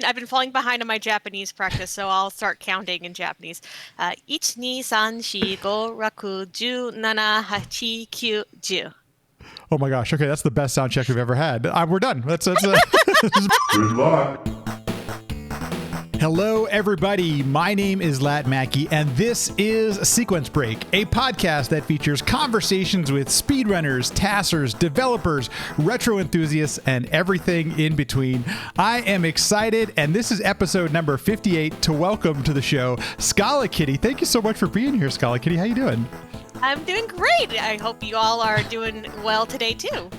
I've been falling behind on my Japanese practice, so I'll start counting in Japanese. 1, 2, 3, 4, 5, 6, 7, 8, 9, 10. Oh my gosh. Okay, that's the best sound check we've ever had. We're done. That's Good luck. Hello, everybody. My name is Lat Mackey, and this is Sequence Break, a podcast that features conversations with speedrunners, TASers, developers, retro enthusiasts, and everything in between. I am excited, and this is episode number 58, to welcome to the show SchalaKitty. Thank you so much for being here, SchalaKitty. How you doing? I'm doing great. I hope you all are doing well today, too.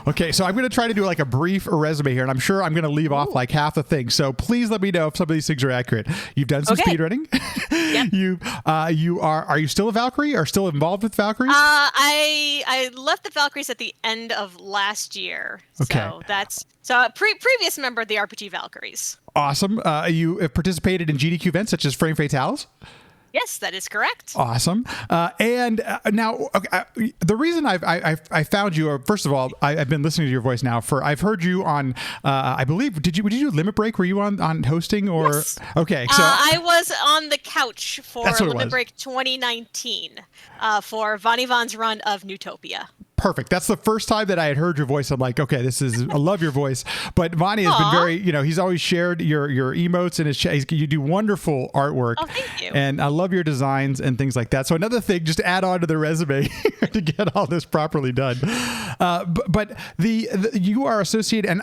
Okay, so I'm going to try to do like a brief resume here, and I'm sure I'm going to leave off like half the things. So please let me know if some of these things are accurate. You've done some speedrunning. Yep. Are you still a Valkyrie? Or still involved with Valkyries? I left the Valkyries at the end of last year. Okay. So a previous member of the RPG Valkyries. Awesome. You have participated in GDQ events such as Frame Fatales? Yes, that is correct. Awesome. And now, the reason I found you, first of all, I've been listening to your voice now I've heard you on, I believe, did you do Limit Break? Were you on hosting or? Yes. Okay. So I was on the couch for Limit Break 2019 for Vonnie Von's run of Newtopia. Perfect. That's the first time that I had heard your voice. I'm like, okay, I love your voice. But Vonnie has been very, he's always shared your emotes and you do wonderful artwork. Oh, thank you. And I love your designs and things like that. So another thing, just to add on to the resume to get all this properly done. But you are associated, and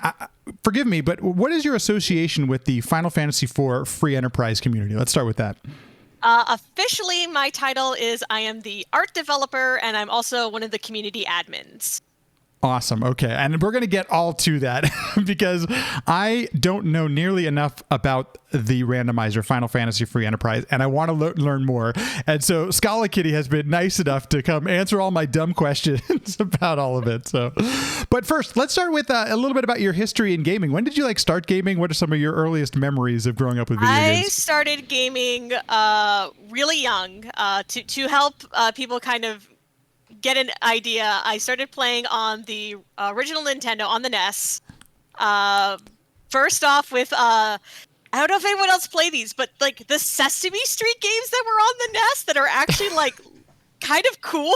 forgive me, but what is your association with the Final Fantasy IV free enterprise community? Let's start with that. Officially, my title is I am the art developer, and I'm also one of the community admins. Awesome. Okay. And we're going to get all to that because I don't know nearly enough about the randomizer Final Fantasy Free Enterprise, and I want to learn more. And so SchalaKitty has been nice enough to come answer all my dumb questions about all of it. So, but first, let's start with a little bit about your history in gaming. When did you start gaming? What are some of your earliest memories of growing up with video games? I started gaming really young to help people kind of get an idea. I started playing on the original Nintendo on the NES. First off with I don't know if anyone else played these, but the Sesame Street games that were on the NES that are actually kind of cool.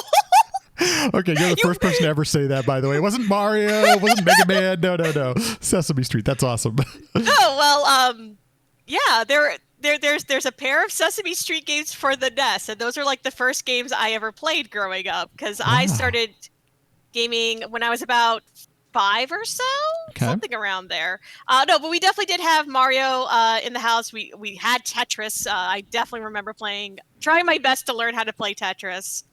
Okay, you're the first person to ever say that, by the way. It wasn't Mario, it wasn't Mega Man. No. Sesame Street. That's awesome. Yeah, there's a pair of Sesame Street games for the NES, and those are the first games I ever played growing up, because I started gaming when I was about 5 or so, something around there. No, but we definitely did have Mario in the house. We had Tetris. I definitely remember trying my best to learn how to play Tetris.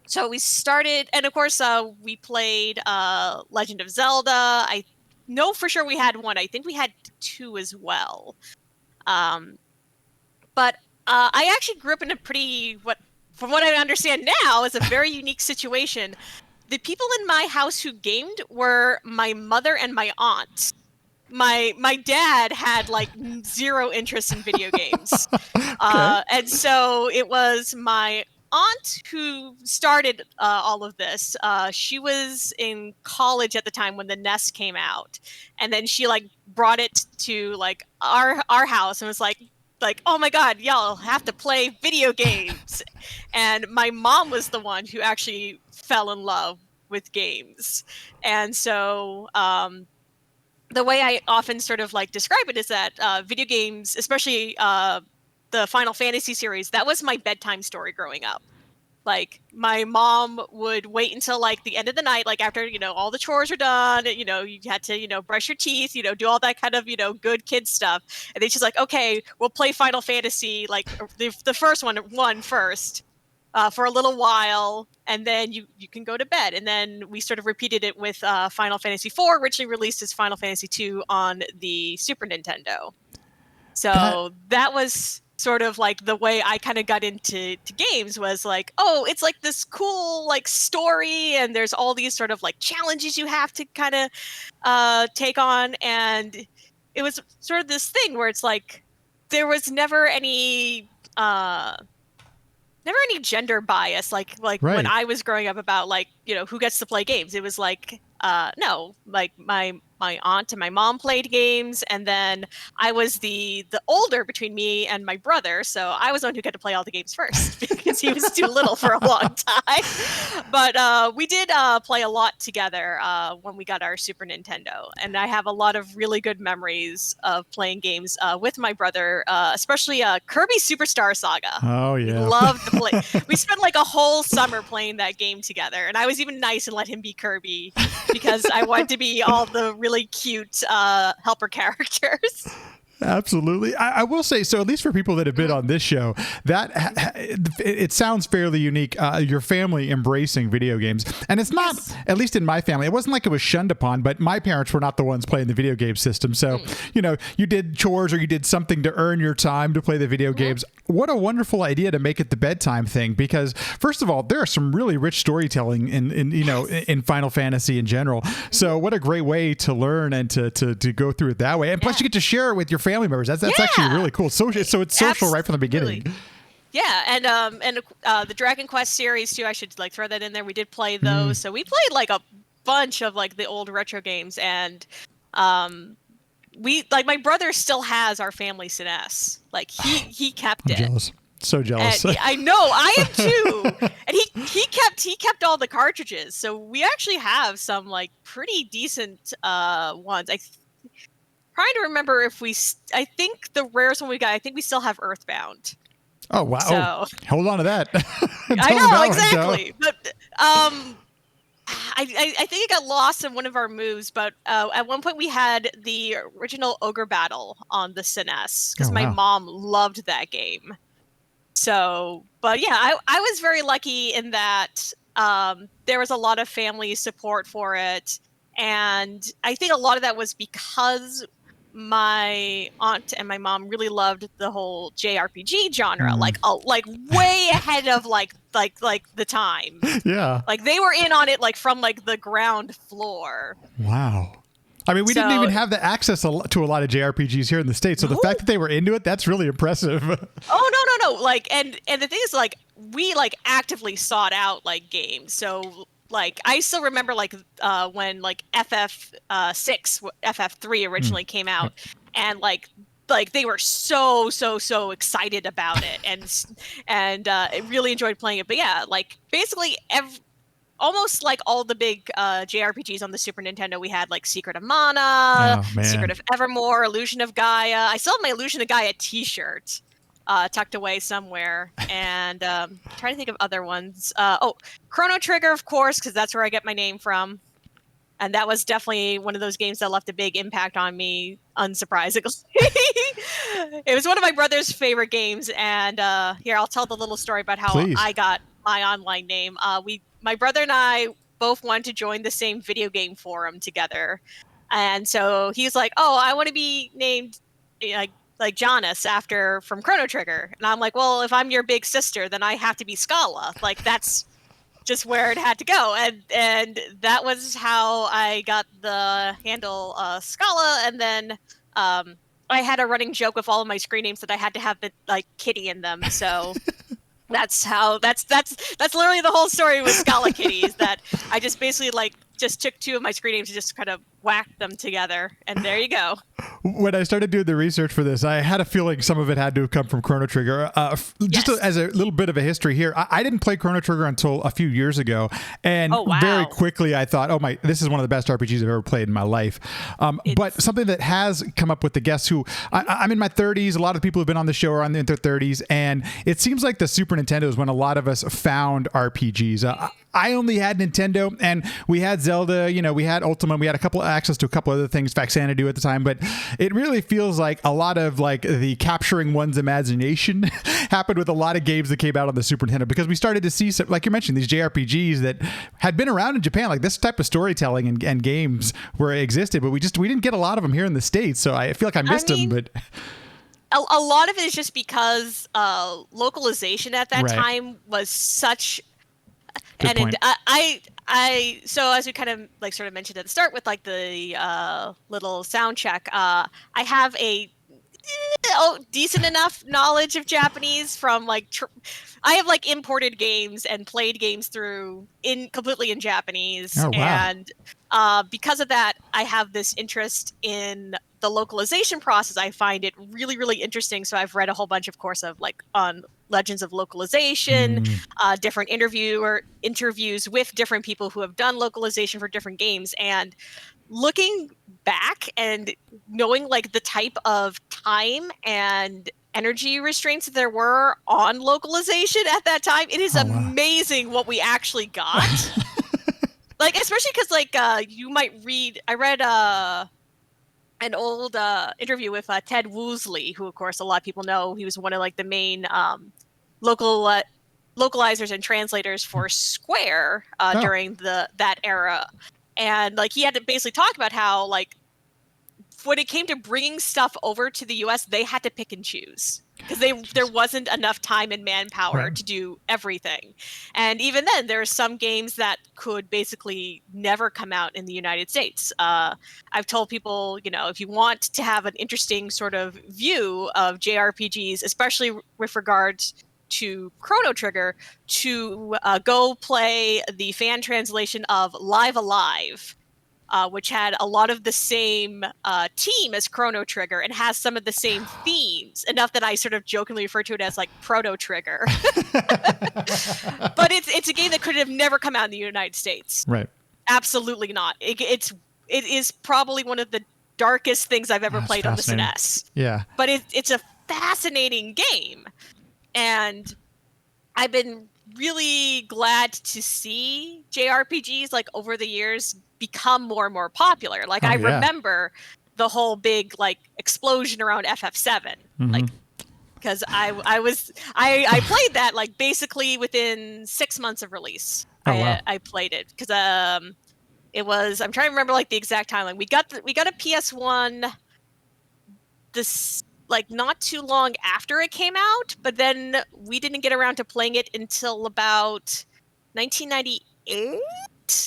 So we started, and of course we played Legend of Zelda. I know for sure we had 1. I think we had 2 as well. But I actually grew up in a from what I understand now, is a very unique situation. The people in my house who gamed were my mother and my aunt. My dad had zero interest in video games. And so it was my aunt who started all of this. She was in college at the time when the NES came out, and then she brought it to our house and was like, oh my god, y'all have to play video games. And my mom was the one who actually fell in love with games. And so the way I often sort of describe it is that video games, especially the Final Fantasy series, that was my bedtime story growing up. My mom would wait until the end of the night, after all the chores are done, you had to brush your teeth, do all that kind of good kid stuff, and then she's like, okay, we'll play Final Fantasy the first one first for a little while, and then you can go to bed. And then we sort of repeated it with Final Fantasy IV, originally released as Final Fantasy II on the Super Nintendo. So that was sort of the way I kind of got into games, was it's this cool story, and there's all these sort of challenges you have to kind of take on, and it was sort of this thing where it's there was never any gender bias right. When I was growing up about who gets to play games. It was no, my my aunt and my mom played games, and then I was the older between me and my brother, so I was the one who got to play all the games first because he was too little for a long time. But we did play a lot together when we got our Super Nintendo, and I have a lot of really good memories of playing games with my brother, especially Kirby Superstar Saga. Oh yeah, we loved to play. We spent like a whole summer playing that game together, and I was even nice and let him be Kirby because I wanted to be all the really cute helper characters. Absolutely. I will say, so at least for people that have been on this show, that it sounds fairly unique. Your family embracing video games. And it's not, at least in my family, it wasn't like it was shunned upon, but my parents were not the ones playing the video game system. So, you know, you did chores or you did something to earn your time to play the video games. What a wonderful idea to make it the bedtime thing, because first of all, there are some really rich storytelling in Final Fantasy in general. So what a great way to learn and to go through it that way. And plus you get to share it with your family members. That's actually really cool. So it's social right from the beginning. Yeah, and the Dragon Quest series too. I should like throw that in there. We did play those, so we played like a bunch of like the old retro games, and we like my brother still has our family SNES. Like he kept it. Jealous. So jealous. And I know, I am too. And he kept all the cartridges, so we actually have some like pretty decent ones. Trying to remember if I think the rarest one we got, I think we still have Earthbound. Oh, wow. So, hold on to that. I know, exactly. But I think it got lost in one of our moves, but at one point we had the original Ogre Battle on the SNES because my mom loved that game. So, but yeah, I was very lucky in that there was a lot of family support for it. And I think a lot of that was because my aunt and my mom really loved the whole JRPG genre, like way ahead of like the time. Yeah, like they were in on it like from like the ground floor. Wow. I mean, we didn't even have the access to a lot of JRPGs here in the States. So the fact that they were into it, that's really impressive. Oh, no. Like, and the thing is, like, we like actively sought out like games. So like I still remember like when like FF6 FF3 originally came out, and like they were so excited about it, and really enjoyed playing it. But yeah, like basically almost like all the big JRPGs on the Super Nintendo, we had like Secret of Mana, Secret of Evermore, Illusion of Gaia. I still have my Illusion of Gaia t-shirt tucked away somewhere, and trying to think of other ones. Chrono Trigger, of course, because that's where I get my name from, and that was definitely one of those games that left a big impact on me, unsurprisingly. It was one of my brother's favorite games, and here I'll tell the little story about how I got my online name. My brother and I both wanted to join the same video game forum together, and so he's like, "Oh, I want to be named like Jonas from Chrono Trigger," and I'm like, "Well, if I'm your big sister, then I have to be Schala. Like that's just where it had to go," and that was how I got the handle Schala, and then I had a running joke with all of my screen names that I had to have the like kitty in them, so. That's literally the whole story with SchalaKitty, is that I just basically like just took two of my screen names and just kind of whacked them together, and there you go. When I started doing the research for this, I had a feeling some of it had to have come from Chrono Trigger. Just as a little bit of a history here, I didn't play Chrono Trigger until a few years ago, and very quickly I thought, this is one of the best RPGs I've ever played in my life. But something that has come up with the guests who, I'm in my 30s, a lot of the people who've been on the show are in their 30s, and it seems like the Super Nintendo is when a lot of us found RPGs. I only had Nintendo, and we had Zelda, we had Ultima, we had access to a couple other things, Faxanadu at the time, but it really feels like a lot of like the capturing one's imagination happened with a lot of games that came out on the Super Nintendo, because we started to see some, like you mentioned, these JRPGs that had been around in Japan, like this type of storytelling and games where it existed, but we didn't get a lot of them here in the States, so I feel like I missed them, but... A lot of it is just because localization at that time was such... Good point. So as we kind of like sort of mentioned at the start with like the little sound check, I have a decent enough knowledge of Japanese from like I have like imported games and played games through completely in Japanese. Oh, wow. And because of that, I have this interest in the localization process. I find it really, really interesting. So I've read a whole bunch, of course, of like on legends of localization, different interviews with different people who have done localization for different games. And looking back and knowing like the type of time and energy restraints there were on localization at that time, it is amazing what we actually got. Like, especially because like you might read, I read an old interview with Ted Woosley, who of course a lot of people know. He was one of like the main localizers and translators for Square during that era. And like he had to basically talk about how like when it came to bringing stuff over to the US, they had to pick and choose because there wasn't enough time and manpower to do everything. And even then, there are some games that could basically never come out in the United States. I've told people, you know, if you want to have an interesting sort of view of JRPGs, especially with regards to Chrono Trigger, to go play the fan translation of Live Alive, which had a lot of the same team as Chrono Trigger and has some of the same themes, enough that I sort of jokingly refer to it as like Proto Trigger. But it's a game that could have never come out in the United States. Right. Absolutely not. It is probably one of the darkest things I've ever played on the SNES. Yeah. But it's a fascinating game. And I've been really glad to see JRPGs like over the years become more and more popular. Like I remember the whole big like explosion around FF7, like because I played that like basically within 6 months of release. I played it because it was, I'm trying to remember like the exact timeline. We got a PS1 this like not too long after it came out, but then we didn't get around to playing it until about 1998.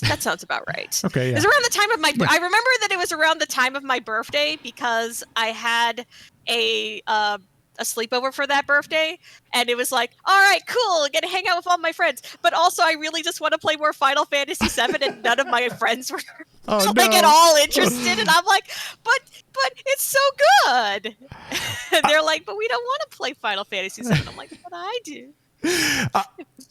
That sounds about right. Okay, yeah. It was around the time of my. I remember that it was around the time of my birthday because I had a sleepover for that birthday, and it was like, all right, cool, I'm gonna hang out with all my friends. But also, I really just want to play more Final Fantasy VII, and none of my friends were like at all interested. And I'm like, but it's so good. And they're like, but we don't want to play Final Fantasy VII. I'm like, but I do.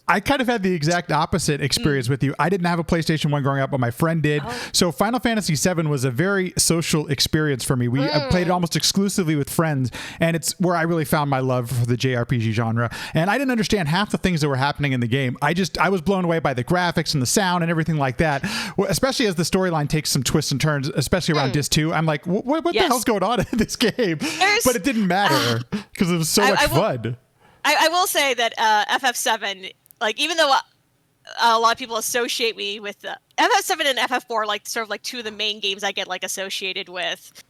I kind of had the exact opposite experience with you. I didn't have a PlayStation 1 growing up, but my friend did. So Final Fantasy VII was a very social experience for me. We played it almost exclusively with friends, and it's where I really found my love for the JRPG genre. And I didn't understand half the things that were happening in the game. I was blown away by the graphics and the sound and everything like that, especially as the storyline takes some twists and turns, especially around Disc 2. I'm like, what the hell's going on in this game? But it didn't matter because it was so much fun. I will say that FF7, like even though a lot of people associate me with FF7 and FF4, like sort of like two of the main games I get like associated with,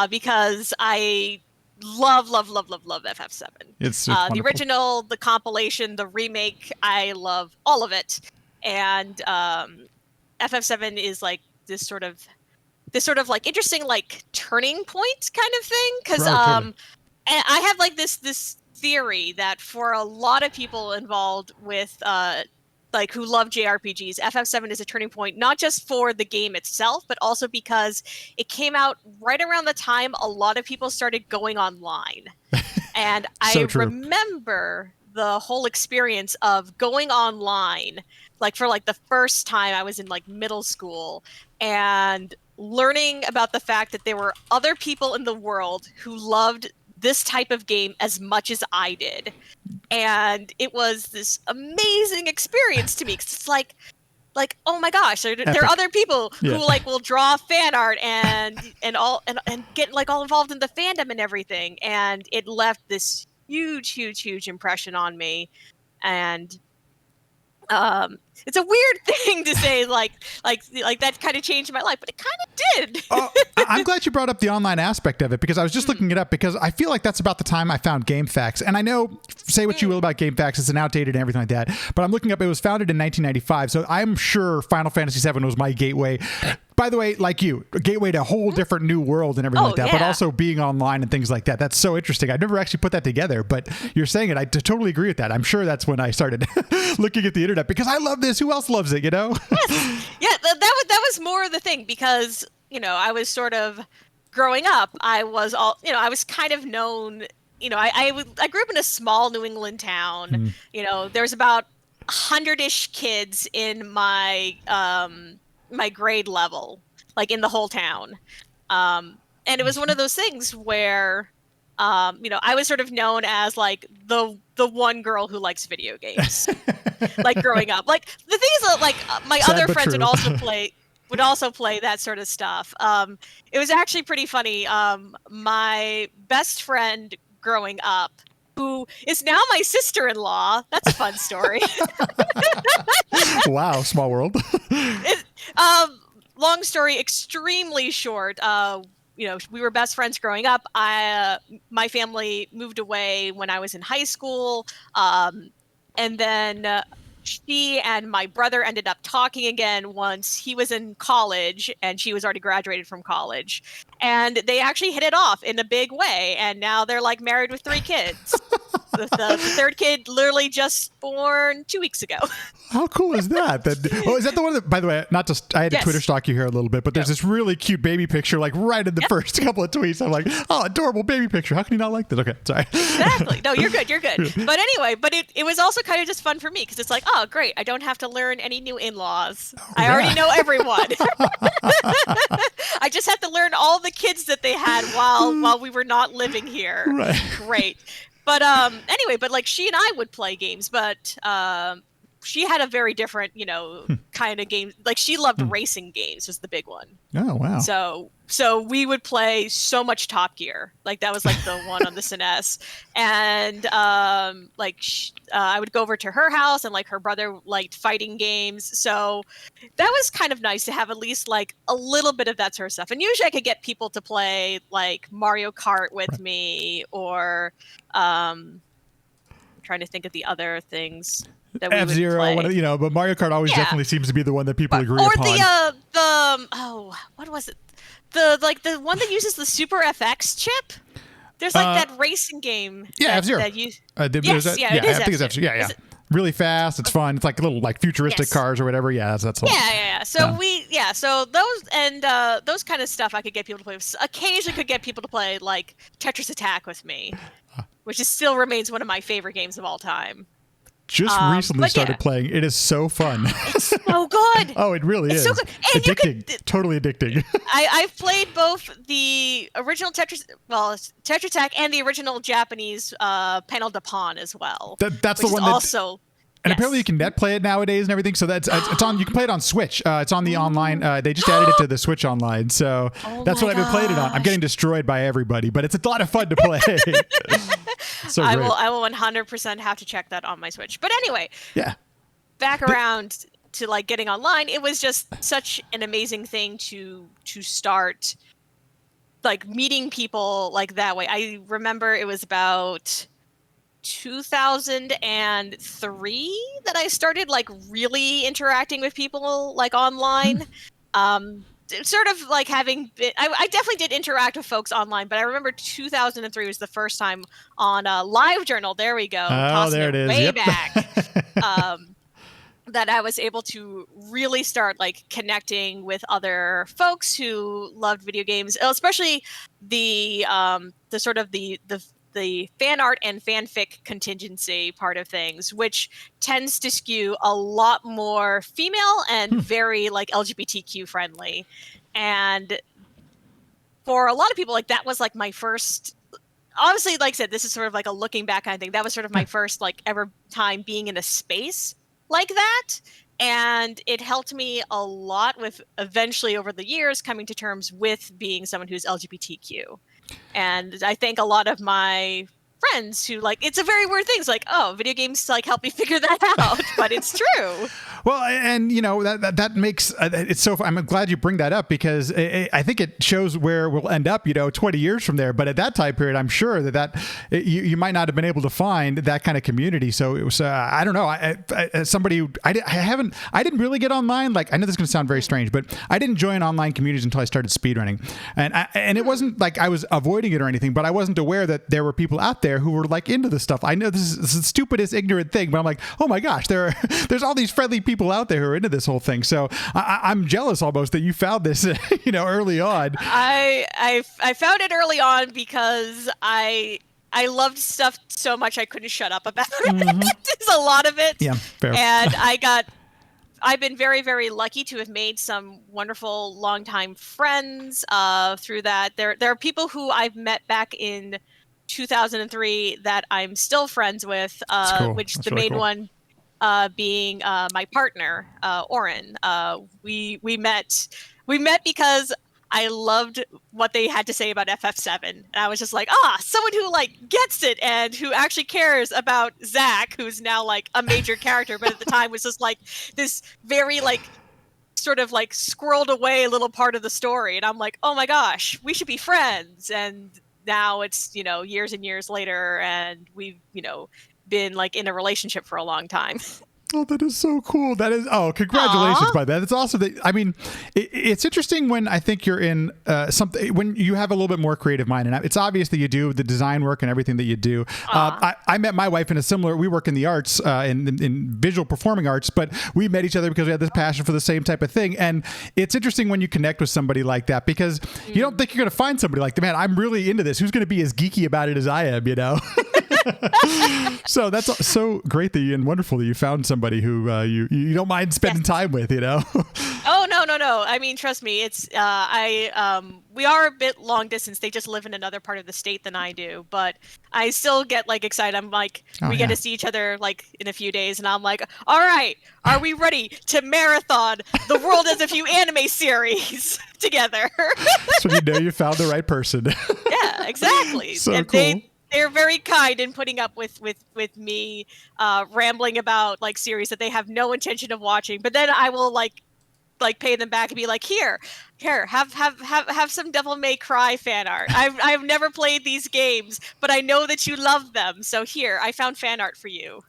because I love FF7. It's the original, the compilation, the remake. I love all of it, and FF7 is like this sort of like interesting like turning point kind of thing because and I have like this theory that for a lot of people involved with like who love JRPGs, FF7 is a turning point, not just for the game itself, but also because it came out right around the time a lot of people started going online. And I remember the whole experience of going online, like for like the first time I was in like middle school, and learning about the fact that there were other people in the world who loved this type of game as much as I did. And it was this amazing experience to me, because it's like, oh my gosh, there are other people who like will draw fan art and get like all involved in the fandom and everything. And it left this huge impression on me. And it's a weird thing to say, like that kind of changed my life, but it kind of did. I'm glad you brought up the online aspect of it, because I was just looking it up, because I feel like that's about the time I found GameFAQs. And I know, say what you will about GameFAQs, it's an outdated and everything like that, but I'm looking up, it was founded in 1995, so I'm sure Final Fantasy VII was my gateway by the way, like you, a gateway to a whole different new world and everything like that, but also being online and things like that. That's so interesting. I've never actually put that together, but you're saying it. I totally agree with that. I'm sure that's when I started looking at the internet because I love this. Who else loves it, you know? Yes. Yeah, that was more the thing because, I was sort of growing up. I was kind of known, I grew up in a small New England town. There's about 100-ish kids in my my grade level, like in the whole town. And it was one of those things where, I was sort of known as like the one girl who likes video games, like growing up. Like the thing is, like my Sad other but friends true. would also play that sort of stuff. It was actually pretty funny. My best friend growing up, who is now my sister-in-law. That's a fun story. Wow, small world. Long story, extremely short. We were best friends growing up. My family moved away when I was in high school, and then she and my brother ended up talking again once he was in college and she was already graduated from college, and they actually hit it off in a big way. And now they're like married with 3 kids. The third kid literally just born 2 weeks ago. How cool is that? Is that the one that, by the way, I had to Twitter stalk you here a little bit, but there's this really cute baby picture, like right in the first couple of tweets. I'm like, oh, adorable baby picture. How can you not like this? Okay, sorry. Exactly. No, you're good. But anyway, it was also kind of just fun for me because it's like, oh, great. I don't have to learn any new in-laws. I already know everyone. I just have to learn all the kids that they had while we were not living here. Right. Great. But anyway, but like she and I would play games, but she had a very different, kind of game. Like she loved racing games was the big one. Oh, wow. So we would play so much Top Gear. Like that was like the one on the SNES. And I would go over to her house and like her brother liked fighting games. So that was kind of nice to have at least like a little bit of that sort of stuff. And usually I could get people to play like Mario Kart with me or trying to think of the other things that we F-Zero, would play. but Mario Kart always definitely seems to be the one that people agree or upon. What was it? The one that uses the Super FX chip. There's like that racing game. Yeah, F-Zero. It is I think it's F-Zero. Yeah. Really fast. It's fun. It's like little like futuristic cars or whatever. Yeah, that's the one. Yeah. So those and those kind of stuff I could get people to play. Occasionally could get people to play like Tetris Attack with me, which still remains one of my favorite games of all time. Just recently started playing. It is so fun. It's so good. Oh, it really is. So good. And addicting. Totally addicting. I've played both the original Tetris Attack and the original Japanese Panel de Pon as well. That's the one that also. And apparently you can net play it nowadays and everything. So that's it's on. You can play it on Switch. It's on the online. They just added it to the Switch online. So that's what I've been playing it on. I'm getting destroyed by everybody, but it's a lot of fun to play. So I will 100% have to check that on my Switch. But anyway, back around to like getting online. It was just such an amazing thing to start like meeting people like that way. I remember it was about 2003 that I started like really interacting with people like online. Sort of like having been, I definitely did interact with folks online, but I remember 2003 was the first time on LiveJournal. There we go. Oh, there it is. Way back. That I was able to really start like connecting with other folks who loved video games, especially the sort of the fan art and fanfic contingency part of things, which tends to skew a lot more female and very like LGBTQ friendly. And for a lot of people, like that was like my first, obviously, like I said, this is sort of like a looking back kind of thing. That was sort of my first like ever time being in a space like that. And it helped me a lot with eventually over the years coming to terms with being someone who's LGBTQ. And I think a lot of my friends who like, it's a very weird thing. It's like, oh, video games like help me figure that out, but it's true. Well, and that makes it's so. I'm glad you bring that up because I think it shows where we'll end up. 20 years from there. But at that time period, I'm sure that you might not have been able to find that kind of community. So it was. I don't know. As somebody who I didn't really get online. Like, I know this is going to sound very strange, but I didn't join online communities until I started speedrunning, and it wasn't like I was avoiding it or anything. But I wasn't aware that there were people out there who were like into this stuff. I know this is the stupidest, ignorant thing, but I'm like, oh my gosh, there's all these friendly people out there who are into this whole thing. So I'm jealous almost that you found this, early on. I found it early on because I loved stuff so much I couldn't shut up about it. Mm-hmm. There's a lot of it. Yeah, fair. And I've been very, very lucky to have made some wonderful longtime friends through that. There are people who I've met back in 2003 that I'm still friends with, cool. which That's the really main cool. one being my partner, Oren. We met because I loved what they had to say about FF7. And I was just like, someone who gets it and who actually cares about Zach, who's now a major character, but at the time was just this very sort of squirreled away little part of the story. And I'm like, oh my gosh, we should be friends. And now it's, years and years later, and we've, been in a relationship for a long time. Oh, that is so cool. That is, congratulations. Aww. By that. It's awesome. It's interesting when I think you're in something, when you have a little bit more creative mind, and it's obvious that you do the design work and everything that you do. I met my wife in we work in the arts, in visual performing arts, but we met each other because we had this passion for the same type of thing. And it's interesting when you connect with somebody like that, because you don't think you're going to find somebody like, man, I'm really into this. Who's going to be as geeky about it as I am, So that's so great and wonderful that you found somebody who you don't mind spending time with, Oh, no. I mean, trust me, it's we are a bit long distance. They just live in another part of the state than I do, but I still get excited. I'm we get to see each other in a few days, and I'm like, all right, are we ready to marathon The World As a Few anime series together? So you found the right person. Yeah, exactly. So and cool. They're very kind in putting up with me rambling about series that they have no intention of watching, but then I will pay them back and be like, here, have some Devil May Cry fan art. I've never played these games, but I know that you love them, so here, I found fan art for you.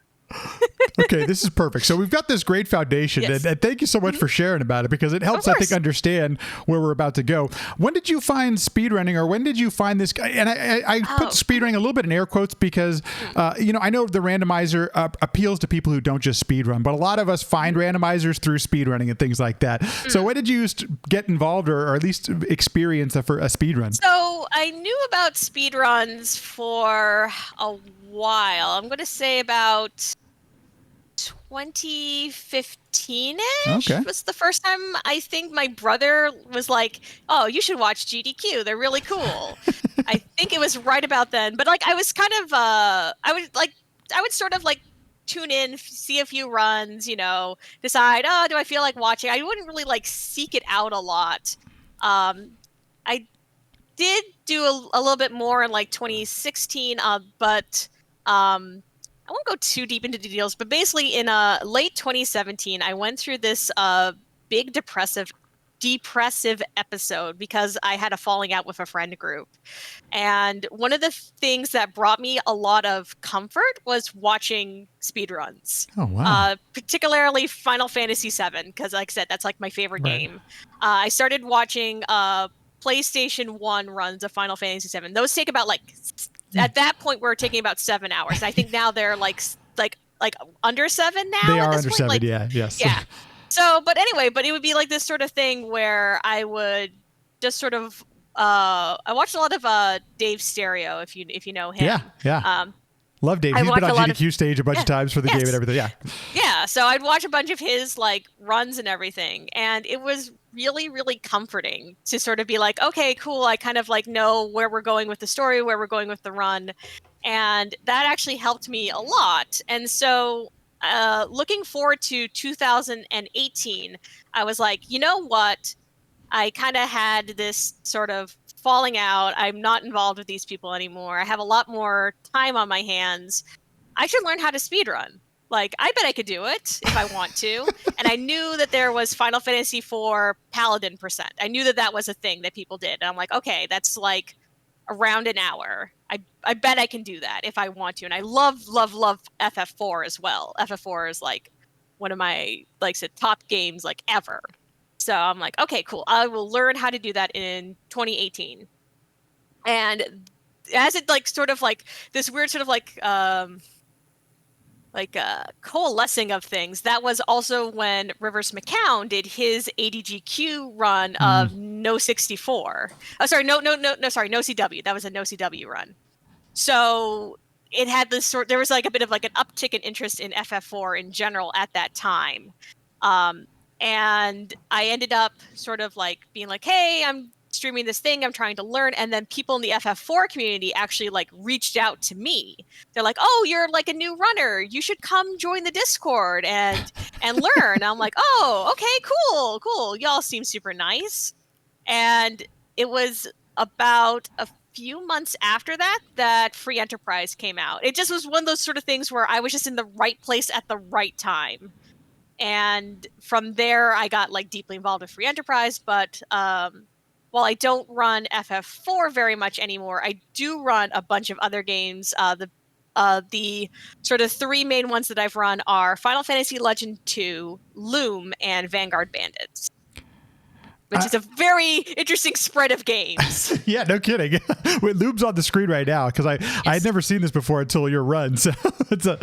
Okay, this is perfect. So we've got this great foundation, Yes. and thank you so much for sharing about it, because it helps, I think, understand where we're about to go. When did you find speedrunning, or when did you find this guy? And I put speedrunning a little bit in air quotes because, I know the randomizer appeals to people who don't just speedrun, but a lot of us find randomizers through speedrunning and things like that. So when did you get involved, or at least experience a speedrun? So I knew about speedruns for a while. I'm going to say about 2015-ish was the first time I think my brother was like, oh, you should watch GDQ. They're really cool. I think it was right about then. But I was kind of, I would sort of tune in, see a few runs, decide, do I feel like watching? I wouldn't really seek it out a lot. I did do a little bit more in 2016, but I won't go too deep into details, but basically in late 2017, I went through this big depressive episode because I had a falling out with a friend group. And one of the things that brought me a lot of comfort was watching speedruns. Oh, wow. Particularly Final Fantasy VII, because like I said, that's my favorite game. I started watching PlayStation 1 runs of Final Fantasy VII. Those take about at that point we're taking about 7 hours. I think now they're like under 7 now. They are under 7, yeah. Yes. Yeah. So, but anyway, it would be this sort of thing where I would just sort of I watched a lot of Dave Stereo, if you know him. Yeah. Love Dave. He's been on GDQ stage a bunch of times for the game and everything. Yeah. Yeah. So I'd watch a bunch of his runs and everything, and it was really, really comforting to sort of be like, okay, cool. I kind of know where we're going with the story, where we're going with the run, and that actually helped me a lot. And so, looking forward to 2018, I was like, you know what? I kind of had this sort of falling out. I'm not involved with these people anymore. I have a lot more time on my hands. I should learn how to speedrun. Like, I bet I could do it if I want to. And I knew that there was Final Fantasy IV Paladin percent. I knew that that was a thing that people did. And I'm like, okay, that's like around an hour. I bet I can do that if I want to. And I love FF4 as well. FF4 is like one of my, like I said, top games like ever. So I'm like, okay, cool. I will learn how to do that in 2018. And as it like sort of like this weird sort of like coalescing of things. That was also when Rivers McCown did his ADGQ run of No 64. Oh, sorry, no, No CW. That was a No CW run. So it had this sort. There was like a bit of like an uptick in interest in FF4 in general at that time, and I ended up sort of like being like, hey, I'm streaming this thing, I'm trying to learn. And then people in the FF4 community actually like reached out to me. They're like, oh, you're like a new runner, you should come join the Discord and learn. I'm like, oh, okay, cool, y'all seem super nice. And it was about a few months after that Free Enterprise came out. It just was one of those sort of things where I was just in the right place at the right time. And from there I got like deeply involved with Free Enterprise. But while I don't run FF4 very much anymore, I do run a bunch of other games. The sort of three main ones that I've run are Final Fantasy Legend II, Loom, and Vanguard Bandits, which is a very interesting spread of games. Yeah, no kidding. Wait, Loom's on the screen right now because I had never seen this before until your run, so it's a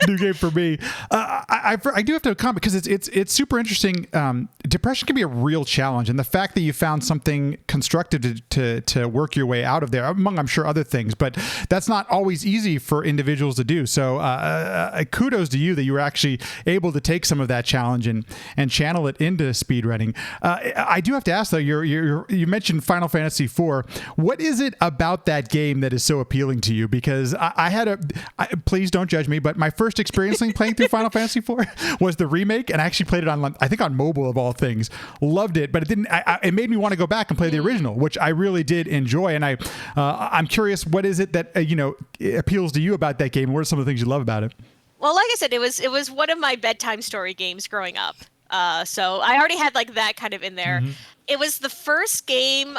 new game for me. I do have to comment because it's super interesting. Depression can be a real challenge, and the fact that you found something constructive to work your way out of there, among I'm sure other things, but that's not always easy for individuals to do. So kudos to you that you were actually able to take some of that challenge and channel it into speedrunning. I do have to ask though, you mentioned Final Fantasy IV. What is it about that game that is so appealing to you? Because please don't judge me, but my first experience playing through Final Fantasy IV was the remake, and I actually played it on, I think on mobile of all things. Loved it, but it didn't. It made me want to go back and play the original, which I really did enjoy. And I'm curious, what is it that appeals to you about that game? What are some of the things you love about it? Well, like I said, it was one of my bedtime story games growing up. So I already had like that kind of in there. Mm-hmm. It was the first game,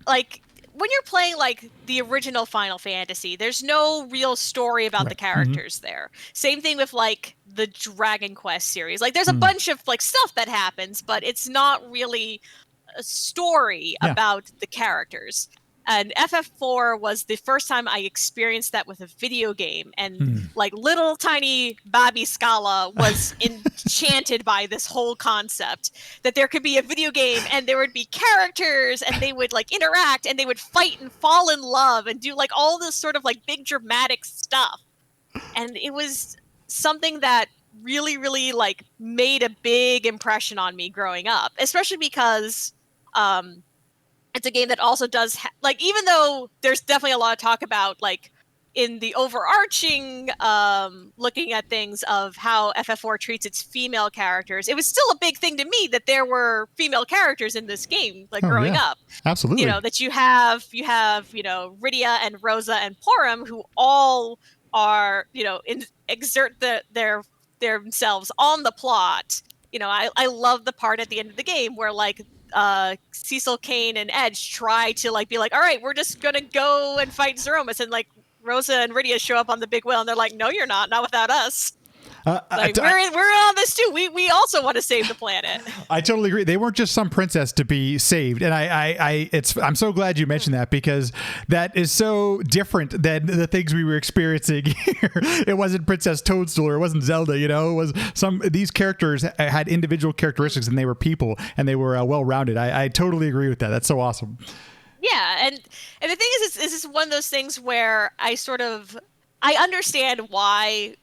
like when you're playing like the original Final Fantasy, there's no real story about the characters there. Same thing with like the Dragon Quest series. Like there's a bunch of like stuff that happens, but it's not really a story about the characters. And FF4 was the first time I experienced that with a video game. And like little tiny Bobby Scala was enchanted by this whole concept that there could be a video game and there would be characters and they would like interact and they would fight and fall in love and do like all this sort of like big dramatic stuff. And it was something that really, really like made a big impression on me growing up, especially because it's a game that also does like, even though there's definitely a lot of talk about like in the overarching looking at things of how FF4 treats its female characters, it was still a big thing to me that there were female characters in this game, like growing up. Absolutely. That you have Rydia and Rosa and Porum, who all are exert themselves on the plot. I love the part at the end of the game where like Cecil, Kane, and Edge try to like be like, all right, we're just gonna go and fight Zeromus, and like Rosa and Rydia show up on the big wheel and they're like, no, you're not without us. Like, we're on this too. We also want to save the planet. I totally agree. They weren't just some princess to be saved, and I'm so glad you mentioned that because that is so different than the things we were experiencing here. It wasn't Princess Toadstool or it wasn't Zelda. It was these characters had individual characteristics and they were people and they were well rounded. I totally agree with that. That's so awesome. Yeah, and the thing is, this is one of those things where I understand why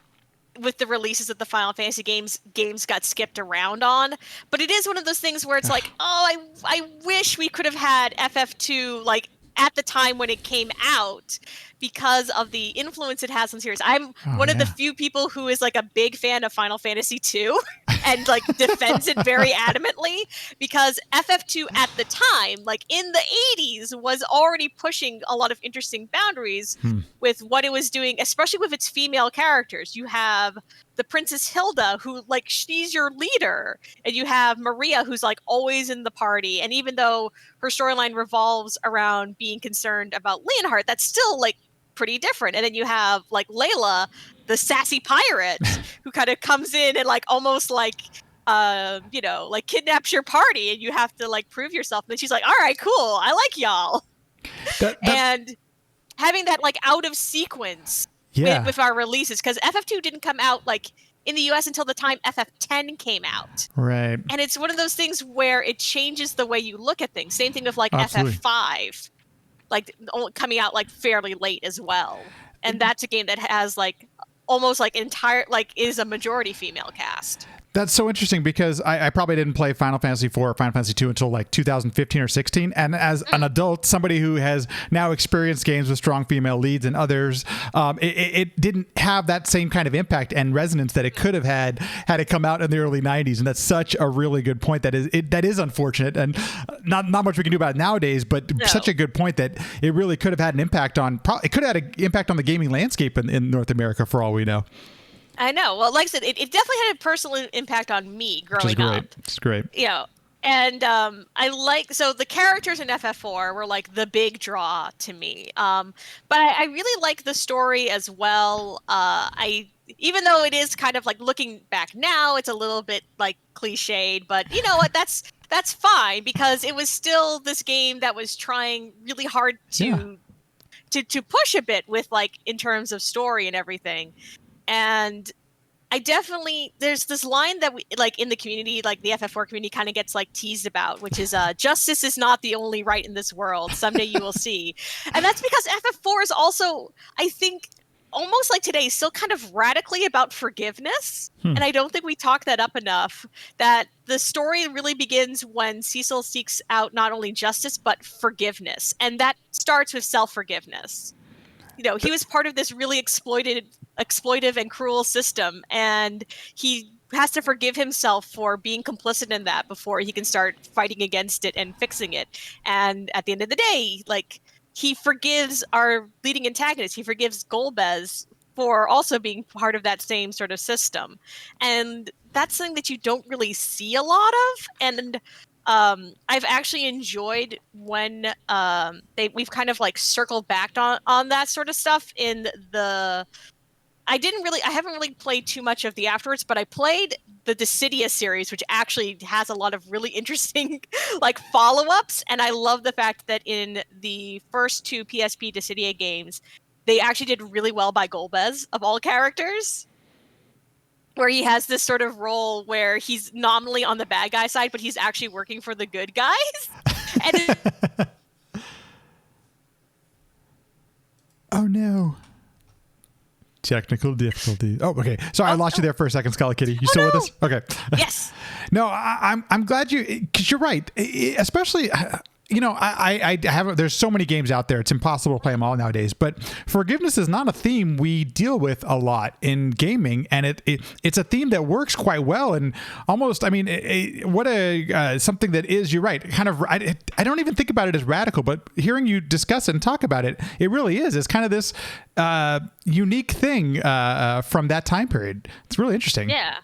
with the releases of the Final Fantasy games got skipped around on, but it is one of those things where it's like, oh, I wish we could have had FF2 like at the time when it came out because of the influence it has on series. I'm one of the few people who is like a big fan of Final Fantasy 2 and like defends it very adamantly, because FF2 at the time, like in the 80s, was already pushing a lot of interesting boundaries with what it was doing, especially with its female characters. You have the Princess Hilda, who like she's your leader, and you have Maria, who's like always in the party, and even though her storyline revolves around being concerned about Leonhardt, that's still like pretty different. And then you have like Layla, the sassy pirate, who kind of comes in and like almost like like kidnaps your party, and you have to like prove yourself. And then she's like, all right, cool, I like y'all. And having that like out of sequence with our releases, because FF2 didn't come out like in the US until the time FF10 came out. Right. And it's one of those things where it changes the way you look at things. Same thing with like Absolutely. FF5, like coming out like fairly late as well. And that's a game that has like almost like is a majority female cast. That's so interesting, because I probably didn't play Final Fantasy IV or Final Fantasy II until like 2015 or 16. And as an adult, somebody who has now experienced games with strong female leads and others, it didn't have that same kind of impact and resonance that it could have had it come out in the early 90s. And that's such a really good point. That is unfortunate, and not much we can do about it nowadays, but such a good point that it really could have had an impact on, it could have had an impact on the gaming landscape in North America, for all we know. I know. Well, like I said, it definitely had a personal impact on me growing up. It's great. And so the characters in FF4 were like the big draw to me. But I really like the story as well. Even though it is kind of like looking back now, it's a little bit like cliched, but you know what? That's fine, because it was still this game that was trying really hard to push a bit with like in terms of story and everything. And there's this line that we like in the community, like the FF4 community kind of gets like teased about, which is justice is not the only right in this world. Someday you will see. And that's because FF4 is also, I think, almost like today, still kind of radically about forgiveness. And I don't think we talk that up enough, that the story really begins when Cecil seeks out not only justice, but forgiveness. And that starts with self-forgiveness. He was part of this really exploitive and cruel system, and he has to forgive himself for being complicit in that before he can start fighting against it and fixing it. And at the end of the day, like, he forgives our leading antagonist. He forgives Golbez for also being part of that same sort of system. And that's something that you don't really see a lot of. And I've actually enjoyed when we've kind of like circled back on that sort of stuff in the. I haven't really played too much of the afterwards, but I played the Dissidia series, which actually has a lot of really interesting like follow-ups. And I love the fact that in the first two PSP Dissidia games, they actually did really well by Golbez, of all characters, where he has this sort of role where he's nominally on the bad guy side, but he's actually working for the good guys. And oh no. Technical difficulty. Oh, okay. Sorry, I lost you there for a second, SchalaKitty. You still with us? Okay. Yes. No, I'm glad because you're right. Especially, I haven't. There's so many games out there. It's impossible to play them all nowadays. But forgiveness is not a theme we deal with a lot in gaming, and it's a theme that works quite well. And almost, I mean, something that is. You're right. Kind of. I don't even think about it as radical, but hearing you discuss it and talk about it, it really is. It's kind of this unique thing from that time period. It's really interesting. Yeah.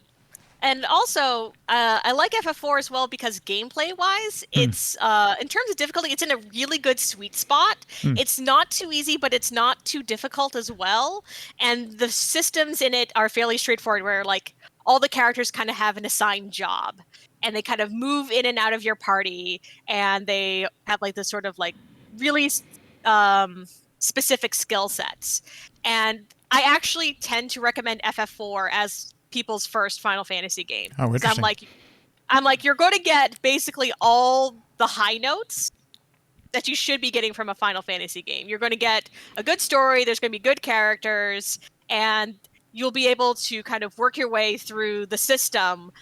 And also, I like FF4 as well because gameplay-wise, it's in terms of difficulty, it's in a really good sweet spot. It's not too easy, but it's not too difficult as well. And the systems in it are fairly straightforward, where like all the characters kind of have an assigned job, and they kind of move in and out of your party, and they have like this sort of like really specific skill sets. And I actually tend to recommend FF4 as people's first Final Fantasy game. Oh, interesting. I'm like, you're going to get basically all the high notes that you should be getting from a Final Fantasy game. You're going to get a good story, there's going to be good characters, and you'll be able to kind of work your way through the system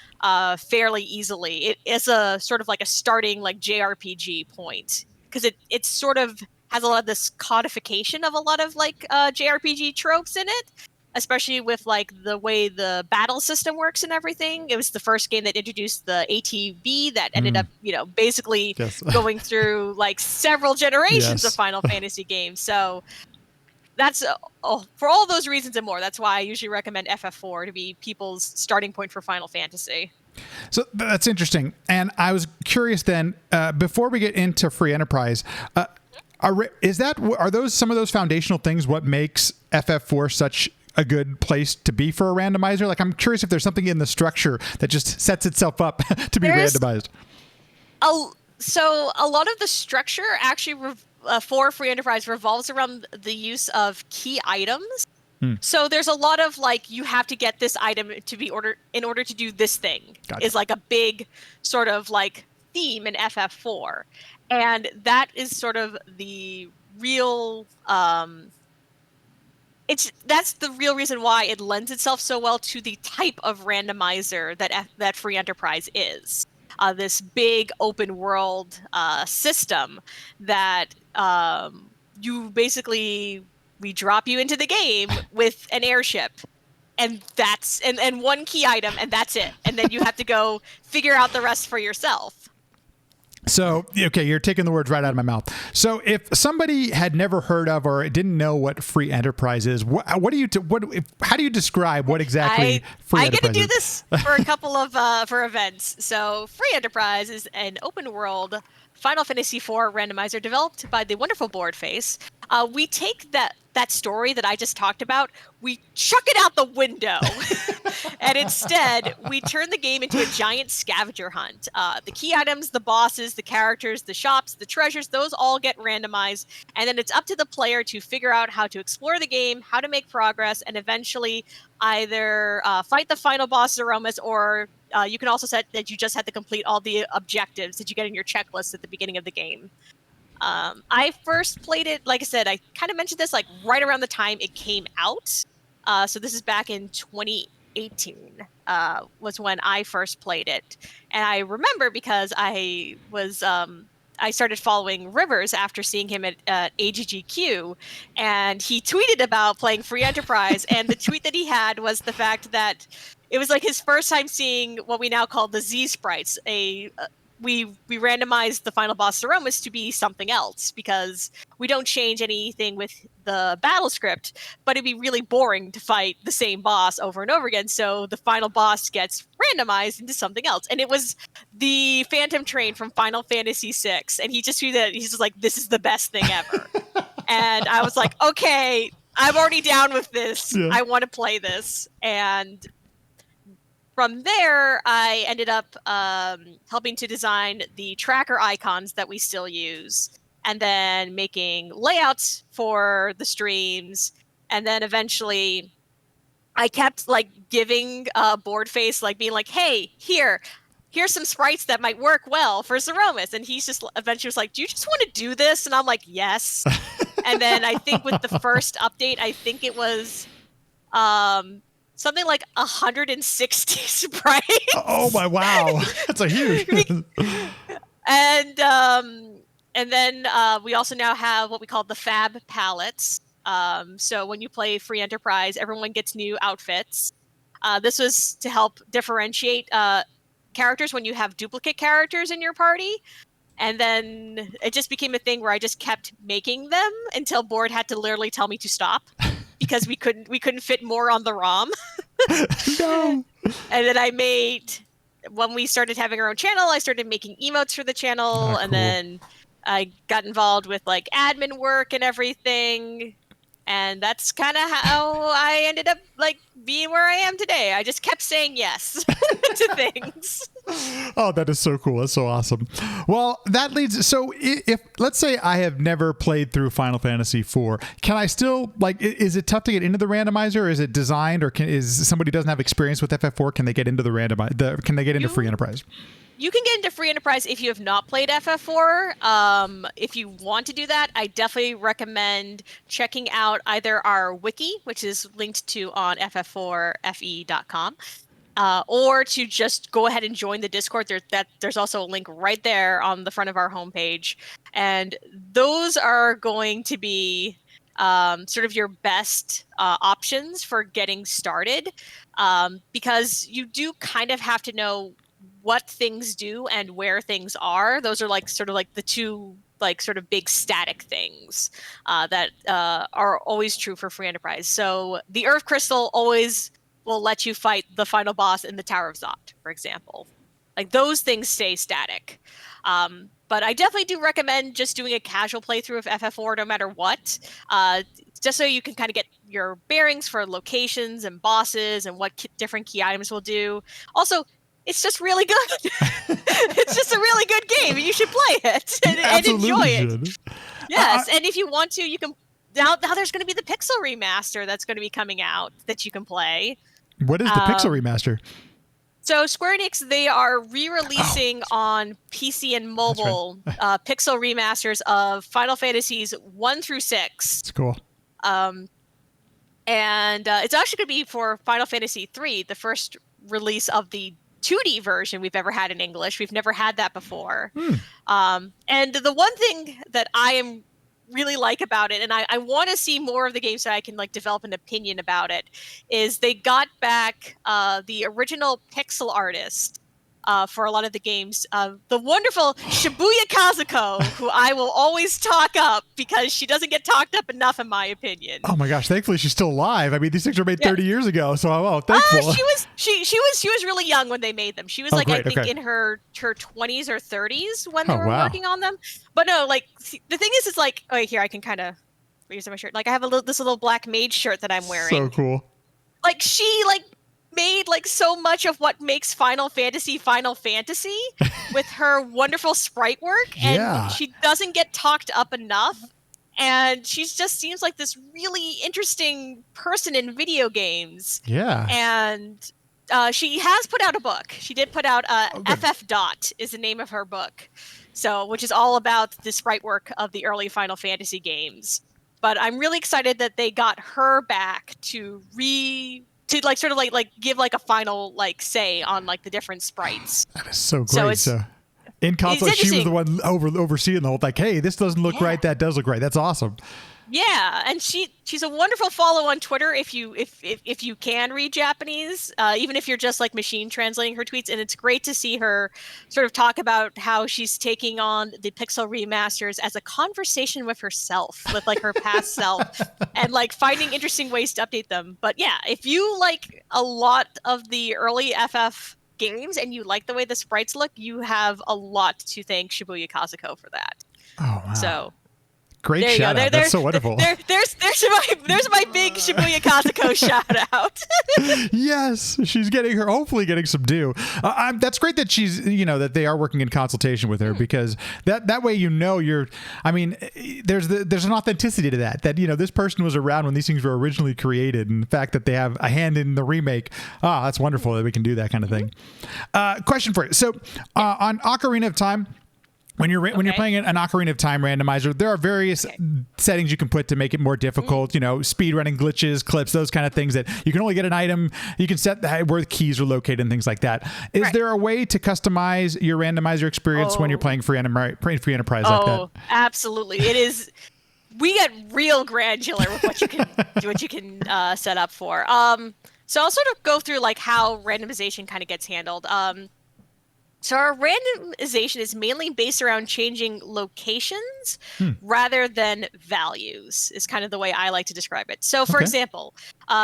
fairly easily. It is a sort of like a starting like JRPG point, because it sort of has a lot of this codification of a lot of like JRPG tropes in it. especially with like the way the battle system works and everything. It was the first game that introduced the ATB that ended up, basically Yes. going through like several generations of Yes. Final Fantasy games. So that's for all those reasons and more. That's why I usually recommend FF4 to be people's starting point for Final Fantasy. So that's interesting. And I was curious then, before we get into free enterprise, are those some of those foundational things what makes FF4 such a good place to be for a randomizer? Like, I'm curious if there's something in the structure that just sets itself up to be randomized. So a lot of the structure actually for free enterprise revolves around the use of key items. So there's a lot of like, you have to get this item to be in order to do this thing. Gotcha. Is like a big sort of like theme in FF4. And that is sort of the real that's the real reason why it lends itself so well to the type of randomizer that free enterprise is. This big open world system that we drop you into the game with an airship, and that's and one key item, and that's it. And then you have to go figure out the rest for yourself. So, okay, you're taking the words right out of my mouth. So, if somebody had never heard of or didn't know what free enterprise is, how do you describe what exactly free enterprise is? I get to do this for a couple of for events. So, free enterprise is an open world Final Fantasy IV randomizer developed by the wonderful Boardface. We take that story that I just talked about, we chuck it out the window, and instead we turn the game into a giant scavenger hunt. The key items, the bosses, the characters, the shops, the treasures, those all get randomized, and then it's up to the player to figure out how to explore the game, how to make progress, and eventually either fight the final boss Aromas, or you can also set that you just have to complete all the objectives that you get in your checklist at the beginning of the game. I first played it, like I said, I kind of mentioned this like right around the time it came out. So this is back in 2018 was when I first played it. And I remember because I started following Rivers after seeing him at AGGQ, and he tweeted about playing Free Enterprise. And the tweet that he had was the fact that it was like his first time seeing what we now call the Z sprites. We randomized the final boss Aromas to be something else because we don't change anything with the battle script, but it'd be really boring to fight the same boss over and over again. So the final boss gets randomized into something else. And it was the Phantom Train from Final Fantasy VI. And he just tweeted, he's just like, this is the best thing ever. And I was like, okay, I'm already down with this. Yeah. I want to play this. And from there, I ended up helping to design the tracker icons that we still use, and then making layouts for the streams. And then eventually I kept like giving Boardface, like being like, hey, here's some sprites that might work well for Zeromus. And he's just eventually was like, do you just want to do this? And I'm like, yes. And then I think with the first update, I think it was something like 160 sprites. Oh my, wow. That's a huge. And then we also now have what we call the Fab palettes. So when you play Free Enterprise, everyone gets new outfits. This was to help differentiate characters when you have duplicate characters in your party. And then it just became a thing where I just kept making them until Board had to literally tell me to stop. Because we couldn't fit more on the ROM. No. And then when we started having our own channel, I started making emotes for the channel. Oh, cool. And then I got involved with like admin work and everything. And that's kind of how I ended up like being where I am today. I just kept saying yes to things. Oh, that is so cool. That's so awesome. Well, that leads. So if let's say I have never played through Final Fantasy IV, can I still like, is it tough to get into the randomizer? Or is it designed, or is somebody doesn't have experience with FF4? Can they get into can they get into Free Enterprise? You can get into Free Enterprise if you have not played FF4. If you want to do that, I definitely recommend checking out either our wiki, which is linked to on ff4fe.com, or to just go ahead and join the Discord. There's also a link right there on the front of our homepage. And those are going to be sort of your best options for getting started, because you do kind of have to know what things do and where things are. Those are like sort of like the two like sort of big static things that are always true for free enterprise. So the Earth Crystal always will let you fight the final boss in the Tower of Zot, for example. Like those things stay static. But I definitely do recommend just doing a casual playthrough of FF4 no matter what, just so you can kind of get your bearings for locations and bosses and what different key items will do. Also, it's just really good. It's just a really good game. You should play it and enjoy it. Yes, and if you want to, you can. Now there's going to be the Pixel remaster that's going to be coming out that you can play. What is the Pixel remaster? So Square Enix, they are re-releasing on PC and mobile Pixel remasters of Final Fantasies 1 through 6. It's cool. And it's actually going to be for Final Fantasy 3, the first release of the 2D version we've ever had in English. We've never had that before. And the one thing that I am really like about it, and I want to see more of the game so I can like develop an opinion about it, is they got back the original pixel artist for a lot of the games, the wonderful Shibuya Kazuko, who I will always talk up because she doesn't get talked up enough in my opinion. Oh my gosh, thankfully she's still alive. I mean, these things were made 30 years ago, so I'm thankful. She was really young when they made them. She was I think in her 20s or 30s when they were working on them. But no, like the thing is like, oh, here I can kind of use my shirt. Like I have this little black mage shirt that I'm wearing. So cool. Like she made like so much of what makes Final Fantasy with her wonderful sprite work, and she doesn't get talked up enough, and she just seems like this really interesting person in video games. And she has put out a book. She did put out FF Dot is the name of her book, so which is all about the sprite work of the early Final Fantasy games. But I'm really excited that they got her back to like sort of like give like a final like say on like the different sprites. That is so great. So in console, she was the one overseeing the whole like, hey, this doesn't look right, that does look right. That's awesome. Yeah, and she's a wonderful follow on Twitter if you can read Japanese, even if you're just like machine translating her tweets. And it's great to see her sort of talk about how she's taking on the Pixel remasters as a conversation with herself, with like her past self, and like finding interesting ways to update them. But yeah, if you like a lot of the early FF games and you like the way the sprites look, you have a lot to thank Shibuya Kazuko for that. Oh wow! So. Great shout out. That's so wonderful. There's my big Shibuya Kazuko shout out. Yes, she's hopefully getting some due. That's great that she's, that they are working in consultation with her, because that way, there's an authenticity to that this person was around when these things were originally created, and the fact that they have a hand in the remake. That's wonderful that we can do that kind of thing. Question for you. So on Ocarina of Time, when you're playing an Ocarina of Time randomizer, there are various settings you can put to make it more difficult. Speed running glitches, clips, those kind of things that you can only get an item. You can set where the keys are located and things like that. Is there a way to customize your randomizer experience when you're playing free enterprise like that? Oh, absolutely. It is. We get real granular with what you can set up for. So I'll sort of go through like how randomization kind of gets handled. So our randomization is mainly based around changing locations rather than values, is kind of the way I like to describe it. So for example,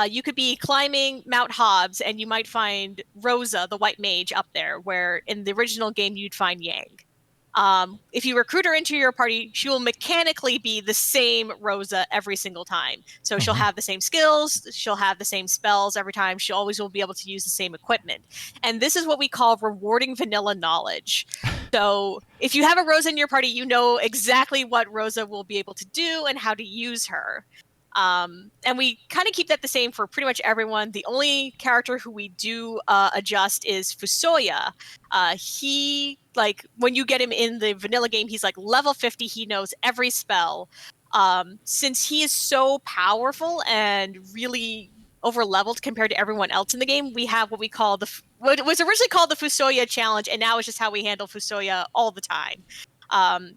you could be climbing Mount Hobbs and you might find Rosa, the white mage, up there, where in the original game you'd find Yang. If you recruit her into your party, she will mechanically be the same Rosa every single time. So she'll have the same skills, she'll have the same spells every time, she always will be able to use the same equipment. And this is what we call rewarding vanilla knowledge. So if you have a Rosa in your party, you know exactly what Rosa will be able to do and how to use her. And we kind of keep that the same for pretty much everyone. The only character who we do adjust is Fusoya. He, like, when you get him in the vanilla game, he's like level 50. He knows every spell. Since he is so powerful and really over-leveled compared to everyone else in the game, we have what we call what was originally called the Fusoya Challenge, and now it's just how we handle Fusoya all the time.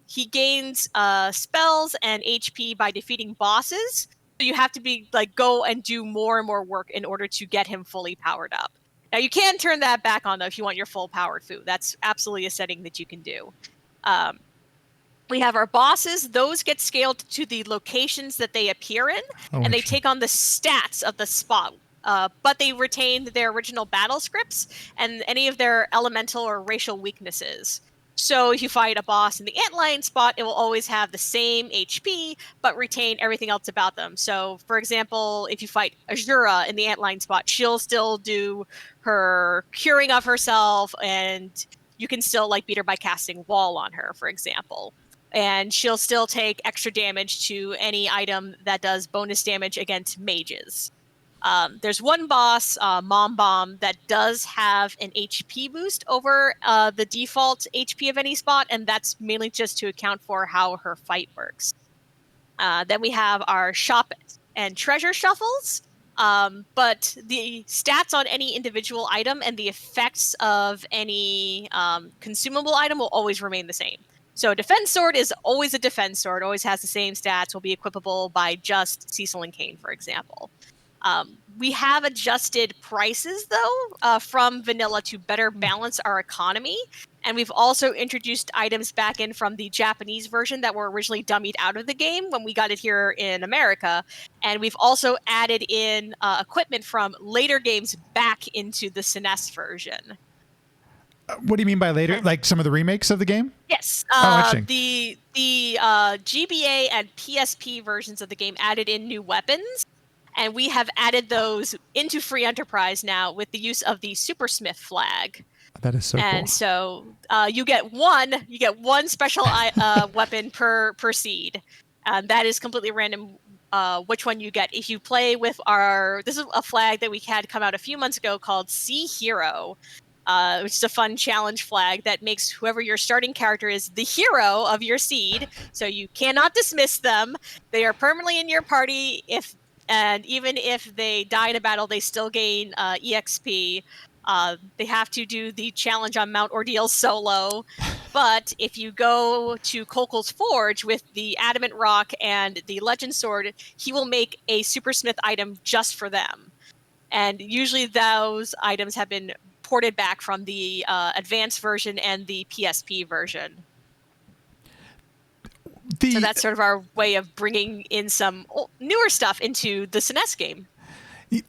He gains spells and HP by defeating bosses. So you have to be like go and do more and more work in order to get him fully powered up. Now you can turn that back on though if you want your full powered foo. That's absolutely a setting that you can do. We have our bosses. Those get scaled to the locations that they appear in, and they take on the stats of the spot. But they retain their original battle scripts and any of their elemental or racial weaknesses. So if you fight a boss in the antlion spot, it will always have the same HP, but retain everything else about them. So, for example, if you fight Azura in the antlion spot, she'll still do her curing of herself, and you can still like beat her by casting Wall on her, for example. And she'll still take extra damage to any item that does bonus damage against mages. There's one boss, Mom Bomb, that does have an HP boost over the default HP of any spot, and that's mainly just to account for how her fight works. Then we have our shop and treasure shuffles, but the stats on any individual item and the effects of any consumable item will always remain the same. So Defense Sword is always a Defense Sword, always has the same stats, will be equipable by just Cecil and Kane, for example. We have adjusted prices, though, from vanilla to better balance our economy. And we've also introduced items back in from the Japanese version that were originally dummied out of the game when we got it here in America. And we've also added in equipment from later games back into the SNES version. What do you mean by later? Like some of the remakes of the game? Yes. Interesting. The GBA and PSP versions of the game added in new weapons. And we have added those into Free Enterprise now with the use of the Supersmith flag. That is so cool. And so you get one special weapon per seed. That is completely random which one you get. If you play with this is a flag that we had come out a few months ago called Sea Hero, which is a fun challenge flag that makes whoever your starting character is the hero of your seed. So you cannot dismiss them. They are permanently in your party. And even if they die in a battle, they still gain EXP. They have to do the challenge on Mount Ordeal solo. But if you go to Kolkol's Forge with the Adamant Rock and the Legend Sword, he will make a Supersmith item just for them. And usually those items have been ported back from the advanced version and the PSP version. So that's sort of our way of bringing in some newer stuff into the SNES game.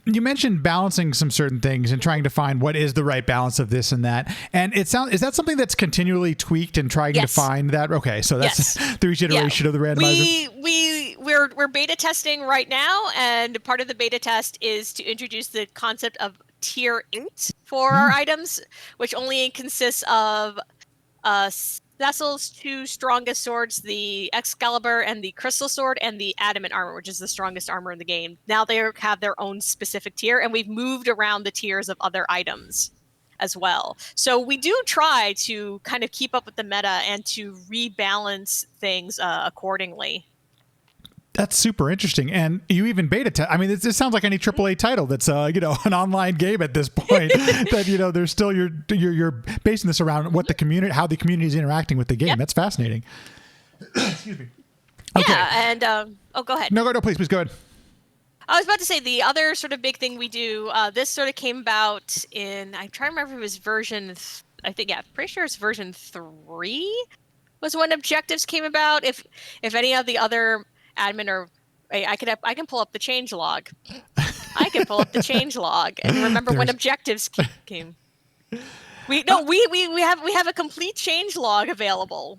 You mentioned balancing some certain things and trying to find what is the right balance of this and that. And is that something that's continually tweaked and trying to find that? Okay, so that's the reiteration of the randomizer. We're beta testing right now, and part of the beta test is to introduce the concept of tier 8 for our items, which only consists of Cecil's two strongest swords, the Excalibur and the Crystal Sword, and the Adamant Armor, which is the strongest armor in the game. Now they have their own specific tier, and we've moved around the tiers of other items as well. So we do try to kind of keep up with the meta and to rebalance things accordingly. That's super interesting. And you even beta test. I mean, this sounds like any AAA title that's an online game at this point. That there's still you're basing this around what the community, how the community is interacting with the game. That's fascinating. Excuse me. Okay. Yeah, and go ahead. No, please go ahead. I was about to say the other sort of big thing we do. This sort of came about in, I'm trying to remember if it was version. Pretty sure it's version 3 was when objectives came about. If any of the other admin or I can pull up the change log. I can pull up the change log and remember when objectives came. We have a complete change log available,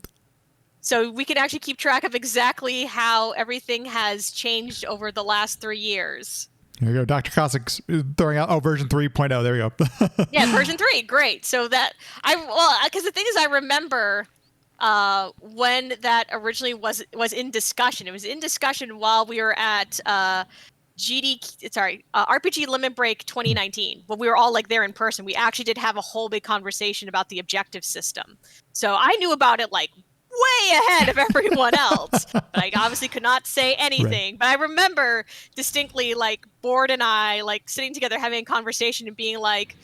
so we can actually keep track of exactly how everything has changed over the last 3 years. There you go. Dr. Cossack's throwing out version 3.0. There we go. Yeah, version 3. Great. So that because the thing is, I remember. When that originally was in discussion. It was in discussion while we were at RPG Limit Break 2019, when we were all like there in person. We actually did have a whole big conversation about the objective system. So I knew about it like way ahead of everyone else. But I obviously could not say anything. Right. But I remember distinctly like Board and I like sitting together having a conversation and being like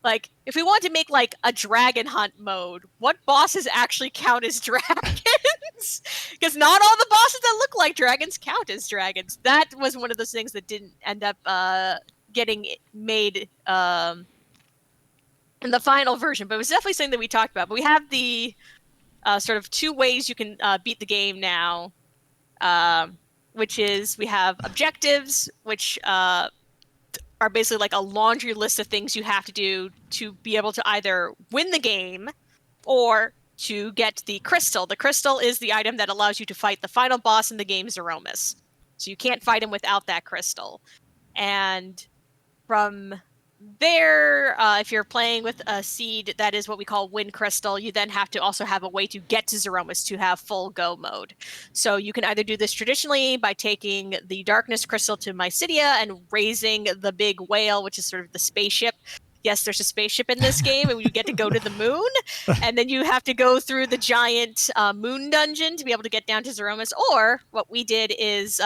like, if we want to make like a dragon hunt mode, what bosses actually count as dragons? Because not all the bosses that look like dragons count as dragons. That was one of those things that didn't end up getting made in the final version, but it was definitely something that we talked about. But we have the sort of 2 ways you can beat the game now, which is we have objectives, which are basically like a laundry list of things you have to do to be able to either win the game or to get the crystal. The crystal is the item that allows you to fight the final boss in the game, Zeromus. So you can't fight him without that crystal. And from there, if you're playing with a seed that is what we call win crystal, you then have to also have a way to get to Zeromus to have full go mode. So you can either do this traditionally by taking the darkness crystal to Mysidia and raising the big whale, which is sort of the spaceship. Yes, there's a spaceship in this game, and you get to go to the moon, and then you have to go through the giant moon dungeon to be able to get down to Zeromus. Or what we did is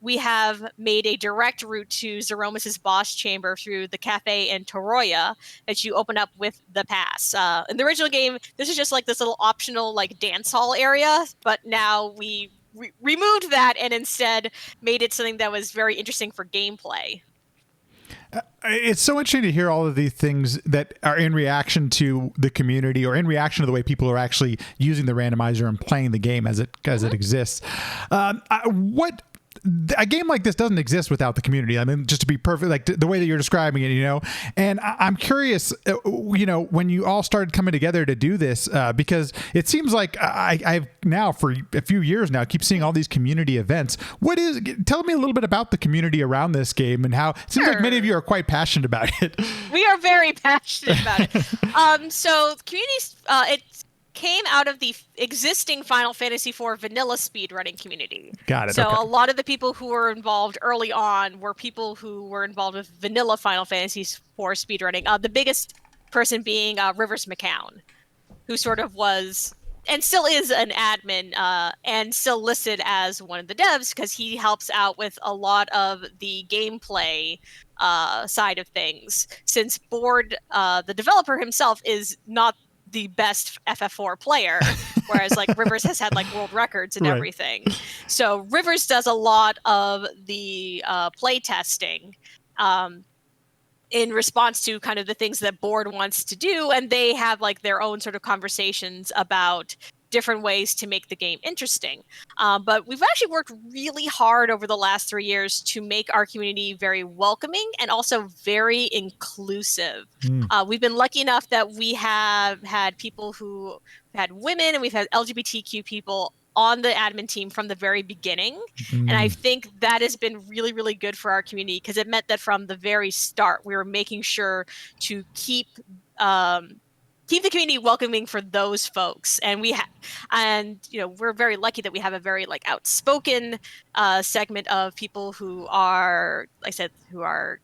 we have made a direct route to Zeromus's boss chamber through the cafe in Toroya that you open up with the pass. In the original game, this is just like this little optional like dance hall area, but now we removed that and instead made it something that was very interesting for gameplay. It's so interesting to hear all of these things that are in reaction to the community or in reaction to the way people are actually using the randomizer and playing the game as it exists. What a game like this doesn't exist without the community. I mean, just to be perfect, like the way that you're describing it, and I'm curious, when you all started coming together to do this, because it seems like I've now for a few years now keep seeing all these community events. Tell me a little bit about the community around this game and how it seems like many of you are quite passionate about it. We are very passionate about it. So communities, it came out of the existing Final Fantasy IV vanilla speedrunning community. Got it. So okay. A lot of the people who were involved early on were people who were involved with vanilla Final Fantasy IV speedrunning. The biggest person being Rivers McCown, who sort of was and still is an admin and still listed as one of the devs because he helps out with a lot of the gameplay side of things. Since Board, the developer himself, is not the best FF4 player, whereas like Rivers has had like world records and everything. So Rivers does a lot of the play testing in response to kind of the things that Board wants to do, and they have like their own sort of conversations about different ways to make the game interesting. But we've actually worked really hard over the last 3 years to make our community very welcoming and also very inclusive. We've been lucky enough that we have had people who had women and we've had LGBTQ people on the admin team from the very beginning. And I think that has been really, really good for our community because it meant that from the very start, we were making sure to keep the community welcoming for those folks. And we're very lucky that we have a very like outspoken segment of people who are, like I said, who are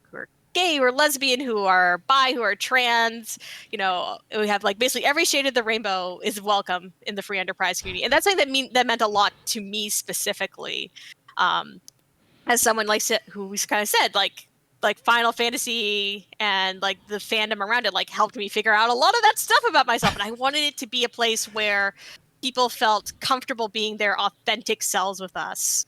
gay, who are lesbian, who are bi, who are trans. We have like basically every shade of the rainbow is welcome in the free enterprise community. And that's something that meant a lot to me specifically. As someone who kind of said like Final Fantasy and like the fandom around it like helped me figure out a lot of that stuff about myself. And I wanted it to be a place where people felt comfortable being their authentic selves with us.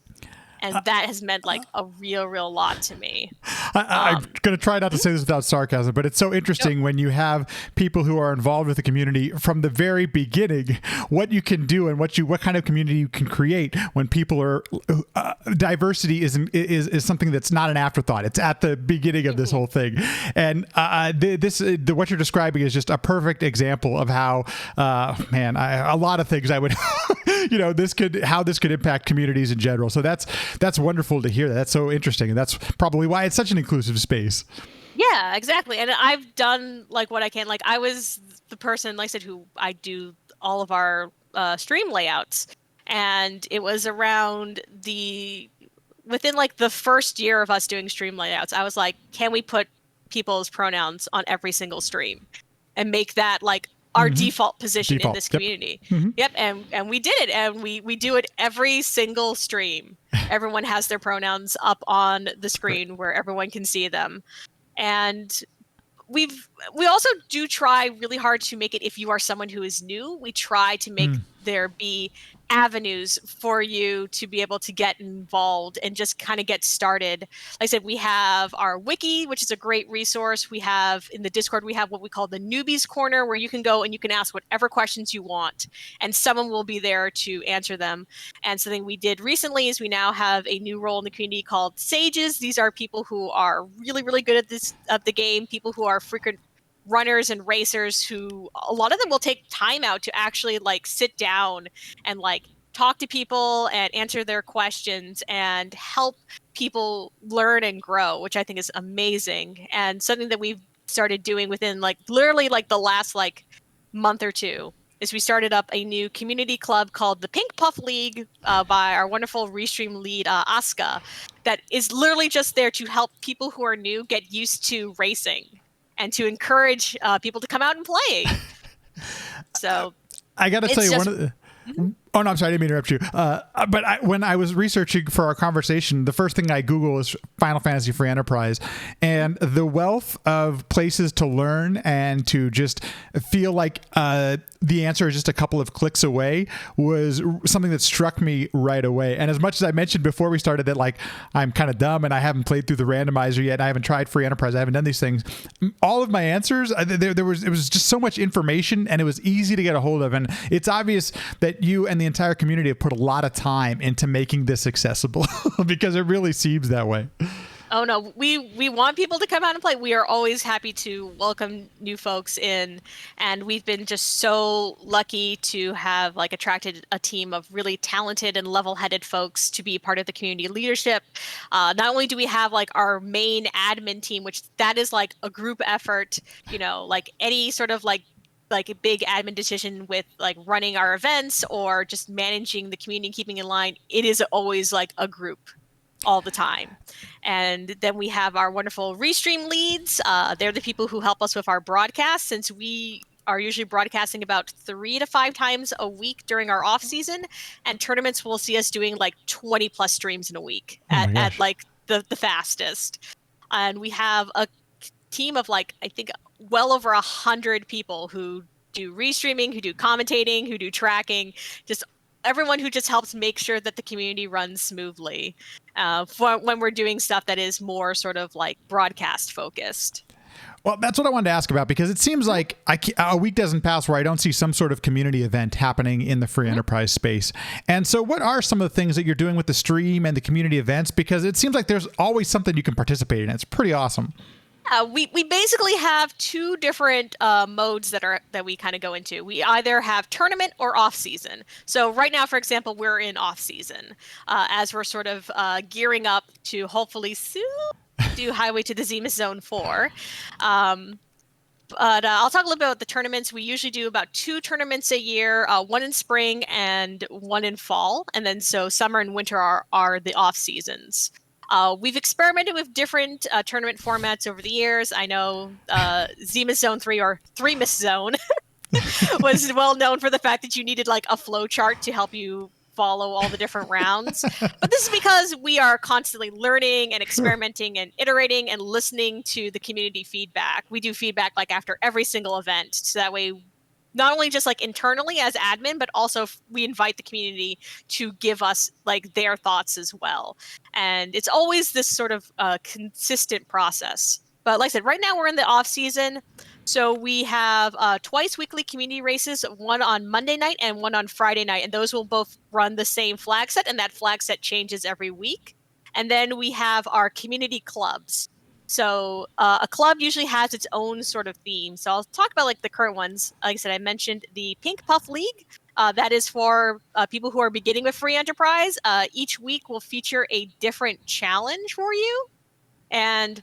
And that has meant like a real lot to me. I'm going to try not to say this without sarcasm, but it's so interesting when you have people who are involved with the community from the very beginning, what you can do and what kind of community you can create when people are diversity is something that's not an afterthought. It's at the beginning of this whole thing. And what you're describing is just a perfect example of how, a lot of things I would, how this could impact communities in general. So that's wonderful to hear. That's so interesting. And that's probably why it's such an inclusive space. Yeah, exactly. And I've done like what I can. Like I was the person, like I said, who I do all of our stream layouts. And it was around within like the first year of us doing stream layouts, I was like, can we put people's pronouns on every single stream and make that like our default position in this community? Yep. And we did it. And we do it every single stream. Everyone has their pronouns up on the screen where everyone can see them. And we also do try really hard to make it, if you are someone who is new, we try to make there be avenues for you to be able to get involved and just kind of get started. Like I said, we have our wiki, which is a great resource. We have in the Discord, we have what we call the newbies corner, where you can go and you can ask whatever questions you want and someone will be there to answer them. And something we did recently is we now have a new role in the community called sages. These are people who are really, really good at this of the game, people who are frequent runners and racers, who a lot of them will take time out to actually like sit down and like talk to people and answer their questions and help people learn and grow, which I think is amazing. And something that we've started doing within like literally like the last like month or two is we started up a new community club called the Pink Puff League by our wonderful Restream lead, Asuka, that is literally just there to help people who are new get used to racing and to encourage people to come out and play. So I got to tell you, one of the... Oh, no, I'm sorry. I didn't mean to interrupt you. But when I was researching for our conversation, the first thing I Googled was Final Fantasy Free Enterprise. And the wealth of places to learn and to just feel like the answer is just a couple of clicks away was something that struck me right away. And as much as I mentioned before we started that, like, I'm kind of dumb and I haven't played through the randomizer yet, and I haven't tried Free Enterprise, I haven't done these things, all of my answers, it was just so much information and it was easy to get a hold of. And it's obvious that you and the entire community have put a lot of time into making this accessible because it really seems that way. Oh no, we want people to come out and play. We are always happy to welcome new folks in, and we've been just so lucky to have like attracted a team of really talented and level-headed folks to be part of the community leadership. Not only do we have like our main admin team, which that is like a group effort, you know, like any sort of like a big admin decision with like running our events or just managing the community and keeping in line, it is always like a group all the time. And then we have our wonderful Restream leads. They're the people who help us with our broadcasts, since we are usually broadcasting about 3 to 5 times a week during our off season, and tournaments will see us doing like 20 plus streams in a week at like the fastest. And we have a team of like, I think well over 100 people who do restreaming, who do commentating, who do tracking, just everyone who just helps make sure that the community runs smoothly for when we're doing stuff that is more sort of like broadcast focused. Well, that's what I wanted to ask about, because it seems like a week doesn't pass where I don't see some sort of community event happening in the free enterprise space. And so what are some of the things that you're doing with the stream and the community events? Because it seems like there's always something you can participate in. It's pretty awesome. We basically have 2 different modes that we kind of go into. We either have tournament or off season. So right now, for example, we're in off season as we're sort of gearing up to hopefully soon do Highway to the Zenith Zone 4. But I'll talk a little bit about the tournaments. We usually do about 2 tournaments a year, one in spring and one in fall. And then so summer and winter are the off seasons. We've experimented with different tournament formats over the years. I know Zenith Zone 3 or 3-Miss Zone was well known for the fact that you needed like a flow chart to help you follow all the different rounds. But this is because we are constantly learning and experimenting and iterating and listening to the community feedback. We do feedback like after every single event, so that way not only just like internally as admin, but also we invite the community to give us like their thoughts as well. And it's always this sort of consistent process. But like I said, right now we're in the off season. So we have twice weekly community races, one on Monday night and one on Friday night. And those will both run the same flag set, and that flag set changes every week. And then we have our community clubs. So a club usually has its own sort of theme. So I'll talk about like the current ones. Like I said, I mentioned the Pink Puff League. That is for people who are beginning with free enterprise. Each week will feature a different challenge for you. And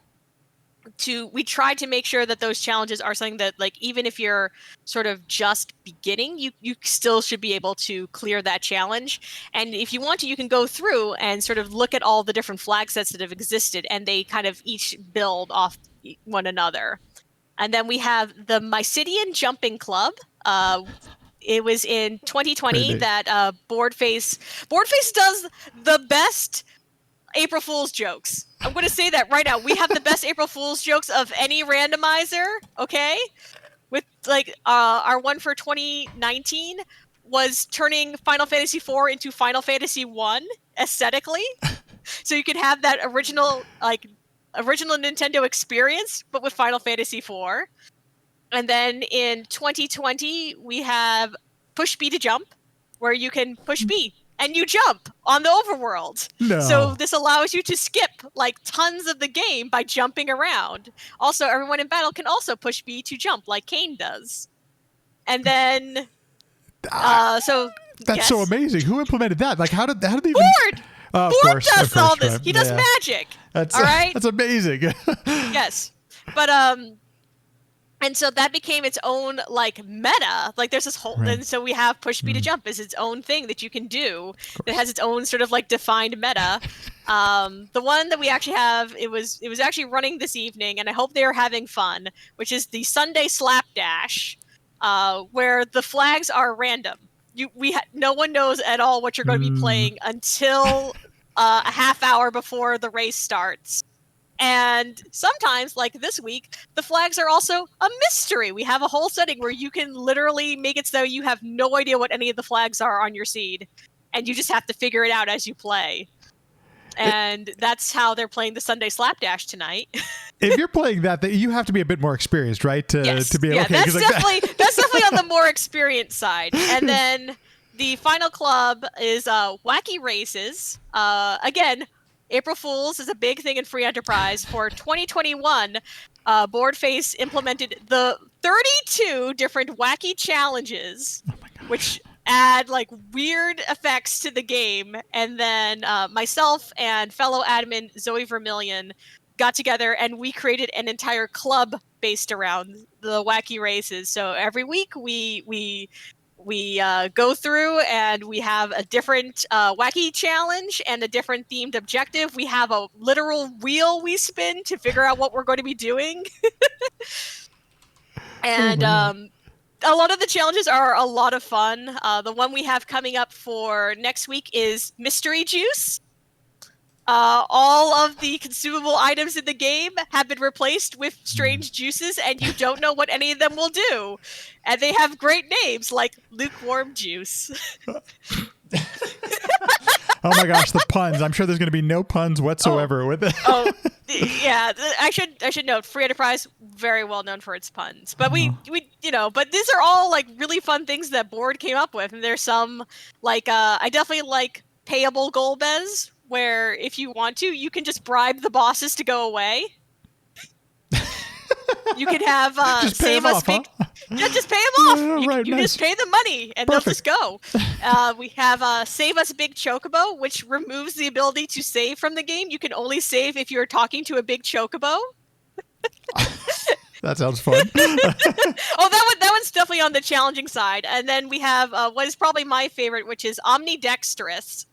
we try to make sure that those challenges are something that, like, even if you're sort of just beginning, you still should be able to clear that challenge. And if you want to, you can go through and sort of look at all the different flag sets that have existed, and they kind of each build off one another. And then we have the Mycidian Jumping Club. It was in 2020 that Boardface does the best April Fool's jokes. I'm going to say that right now. We have the best April Fool's jokes of any randomizer, okay? With like our one for 2019 was turning Final Fantasy IV into Final Fantasy 1 aesthetically. So you could have that original Nintendo experience, but with Final Fantasy IV. And then in 2020, we have push B to jump, where you can push B and you jump on the overworld. No. So this allows you to skip like tons of the game by jumping around. Also, everyone in battle can also push B to jump like Kane does. And then, so that's yes. so amazing. Who implemented that? Like, how did they even? Board! Of Board course, does all this. right. He does magic. That's all right. That's amazing. Yes, but and so that became its own like meta. Like there's this whole, and so we have push B to jump as its own thing that you can do. That has its own sort of like defined meta. The one that we actually have, it was actually running this evening, and I hope they are having fun. Which is the Sunday Slapdash, where the flags are random. No one knows at all what you're going to be playing until a half hour before the race starts. And sometimes, like this week, the flags are also a mystery. We have a whole setting where you can literally make it so you have no idea what any of the flags are on your seed, and you just have to figure it out as you play. And that's how they're playing the Sunday Slapdash tonight. If you're playing that, you have to be a bit more experienced, right? To be okay. That's definitely on the more experienced side. And then the final club is Wacky Races. Again, April Fools is a big thing in free enterprise. For 2021, Boardface implemented the 32 different wacky challenges, which add like weird effects to the game. And then myself and fellow admin Zoe Vermillion got together and we created an entire club based around the wacky races. So every week we go through and we have a different wacky challenge and a different themed objective. We have a literal wheel we spin to figure out what we're going to be doing. And a lot of the challenges are a lot of fun. The one we have coming up for next week is Mystery Juice. All of the consumable items in the game have been replaced with strange juices, and you don't know what any of them will do. And they have great names, like Lukewarm Juice. Oh my gosh, the puns! I'm sure there's going to be no puns whatsoever with it. Oh, yeah. I should note, Free Enterprise very well known for its puns, but we but these are all like really fun things that Board came up with, and there's some like I definitely like Payable Golbez, where if you want to, you can just bribe the bosses to go away. You can have just pay save them us off, big. huh? Yeah, just pay them off. Yeah, You nice. just pay them money, and Perfect. they'll just go. We have Save Us Big Chocobo, which removes the ability to save from the game. You can only save if you're talking to a big chocobo. That sounds fun. Oh, that one's definitely on the challenging side. And then we have what is probably my favorite, which is Omnidexterous,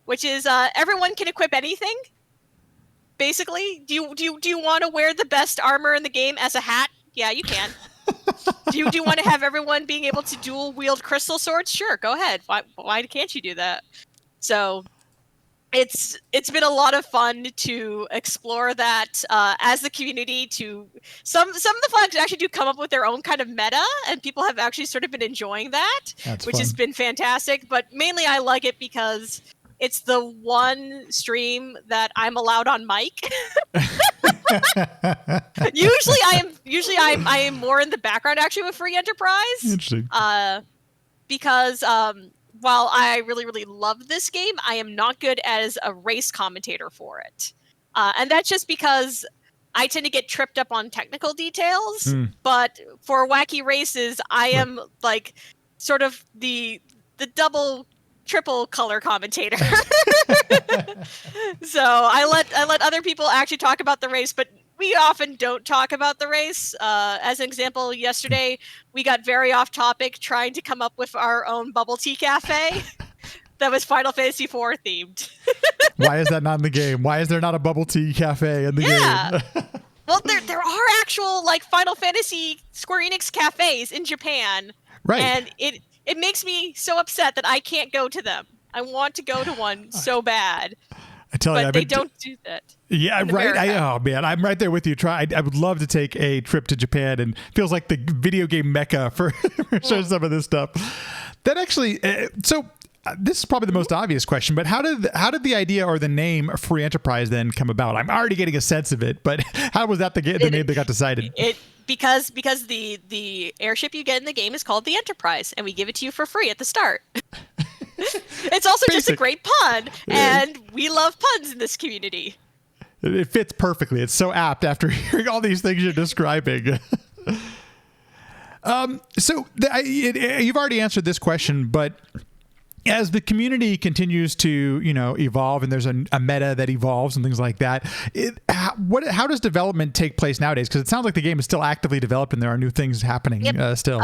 which is everyone can equip anything. Basically, do you want to wear the best armor in the game as a hat? Yeah, you can. Do you want to have everyone being able to dual wield crystal swords? Sure, go ahead. Why can't you do that? So it's been a lot of fun to explore that as the community. To some of the flags actually do come up with their own kind of meta, and people have actually sort of been enjoying that, which has been fantastic. But mainly, I like it because it's the one stream that I'm allowed on mic. Usually I am more in the background actually with Free Enterprise. Interesting. Because while I really love this game, I am not good as a race commentator for it. And that's just because I tend to get tripped up on technical details. But for Wacky Races, I am like sort of the double triple color commentator. So I let other people actually talk about the race, but we often don't talk about the race. As an example, yesterday we got very off topic trying to come up with our own bubble tea cafe that was Final Fantasy IV themed. Why is that not in the game? Why is there not a bubble tea cafe in the game? Well, there are actual like Final Fantasy Square Enix cafes in Japan, Right. And it makes me so upset that I can't go to them. I want to go to one so bad. I tell you, But they don't do that. Yeah, right. Oh man, I'm right there with you. I would love to take a trip to Japan, and feels like the video game mecca for some of this stuff. That actually, this is probably the most obvious question, but how did the idea or the name Free Enterprise then come about? I'm already getting a sense of it, but how was that the name that got decided? Because the airship you get in the game is called the Enterprise, and we give it to you for free at the start. It's also just a great pun, and we love puns in this community. It fits perfectly. It's so apt after hearing all these things you're describing. You've already answered this question, but as the community continues to, evolve, and there's a meta that evolves and things like that, how does development take place nowadays? Because it sounds like the game is still actively developed and there are new things happening still.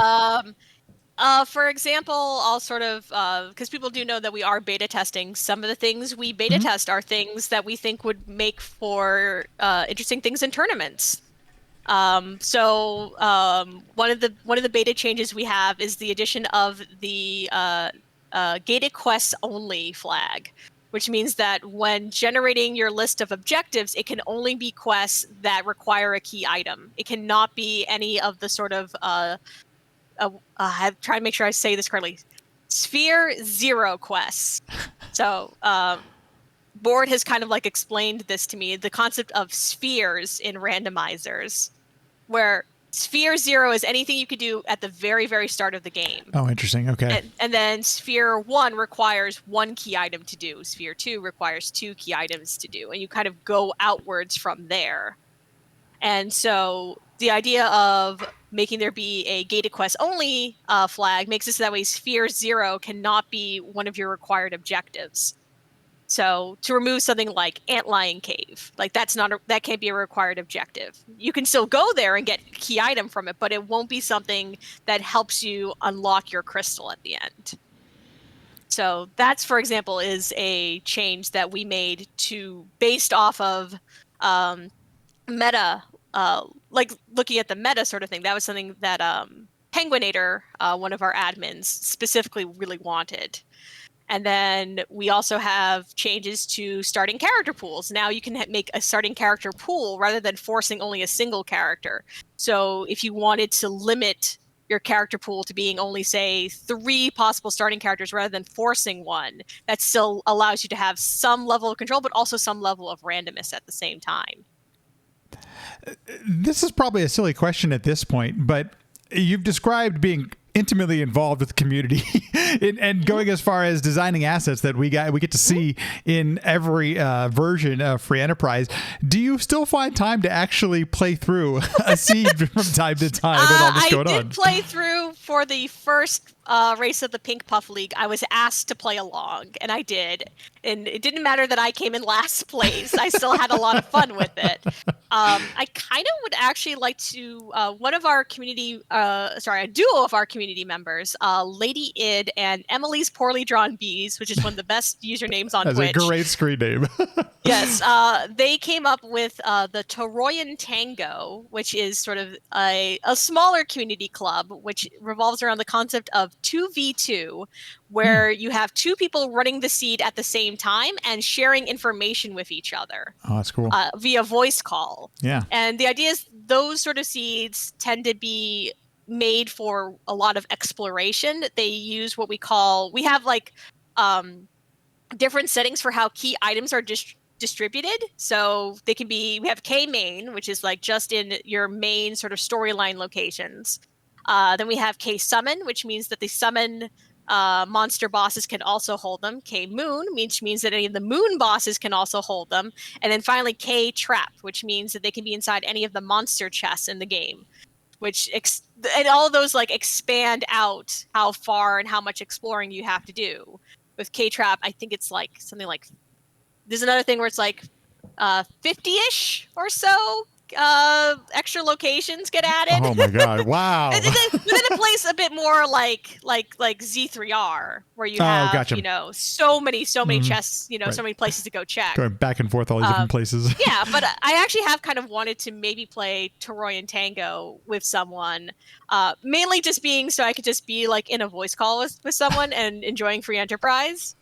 For example, I'll sort of, because people do know that we are beta testing. Some of the things we beta test are things that we think would make for interesting things in tournaments. One of the beta changes we have is the addition of the gated quests only flag, which means that when generating your list of objectives, it can only be quests that require a key item. It cannot be any of the sort of I try to make sure I say this correctly. Sphere 0 quests. So, Board has kind of like explained this to me, the concept of spheres in randomizers, where Sphere 0 is anything you could do at the very, very start of the game. Oh, interesting. Okay. And then Sphere 1 requires 1 key item to do. Sphere 2 requires 2 key items to do. And you kind of go outwards from there. And so the idea of making there be a gated quest only flag makes it so that way Sphere 0 cannot be one of your required objectives. So to remove something like Antlion Cave, like that can't be a required objective. You can still go there and get a key item from it, but it won't be something that helps you unlock your crystal at the end. So that's, for example, is a change that we made based off of meta. Like looking at the meta sort of thing, that was something that Penguinator, one of our admins, specifically really wanted. And then we also have changes to starting character pools. Now you can make a starting character pool rather than forcing only a single character. So if you wanted to limit your character pool to being only, say, 3 possible starting characters rather than forcing one, that still allows you to have some level of control, but also some level of randomness at the same time. This is probably a silly question at this point, but you've described being intimately involved with the community and going as far as designing assets that we get to see in every version of Free Enterprise. Do you still find time to actually play through a seed from time to time with all this going on? I did play through for the first race of the Pink Puff League. I was asked to play along, and I did. And it didn't matter that I came in last place. I still had a lot of fun with it. I kind of would actually like to, a duo of our community members, Lady Id and Emily's Poorly Drawn Bees, which is one of the best usernames on Twitch. That's a great screen name. Yes, they came up with the Toroyan Tango, which is sort of a smaller community club, which revolves around the concept of 2v2, where you have 2 people running the seed at the same time and sharing information with each other. Oh, that's cool. Via voice call. Yeah. And the idea is those sort of seeds tend to be made for a lot of exploration. They use what we have like different settings for how key items are distributed. So they can be, we have K main, which is like just in your main sort of storyline locations. Then we have K summon, which means that the summon monster bosses can also hold them. K moon, which means that any of the moon bosses can also hold them. And then finally K trap, which means that they can be inside any of the monster chests in the game. And all of those like expand out how far and how much exploring you have to do. With K trap, I think it's like something like, there's another thing where it's like 50-ish or so extra locations get added. Oh my god! Wow. Within a place a bit more like Z3R, where you have gotcha. so many chests, right. So many places to go check. Going back and forth all these different places. Yeah, but I actually have kind of wanted to maybe play Toroyan Tango with someone, mainly just being so I could just be like in a voice call with someone and enjoying Free Enterprise.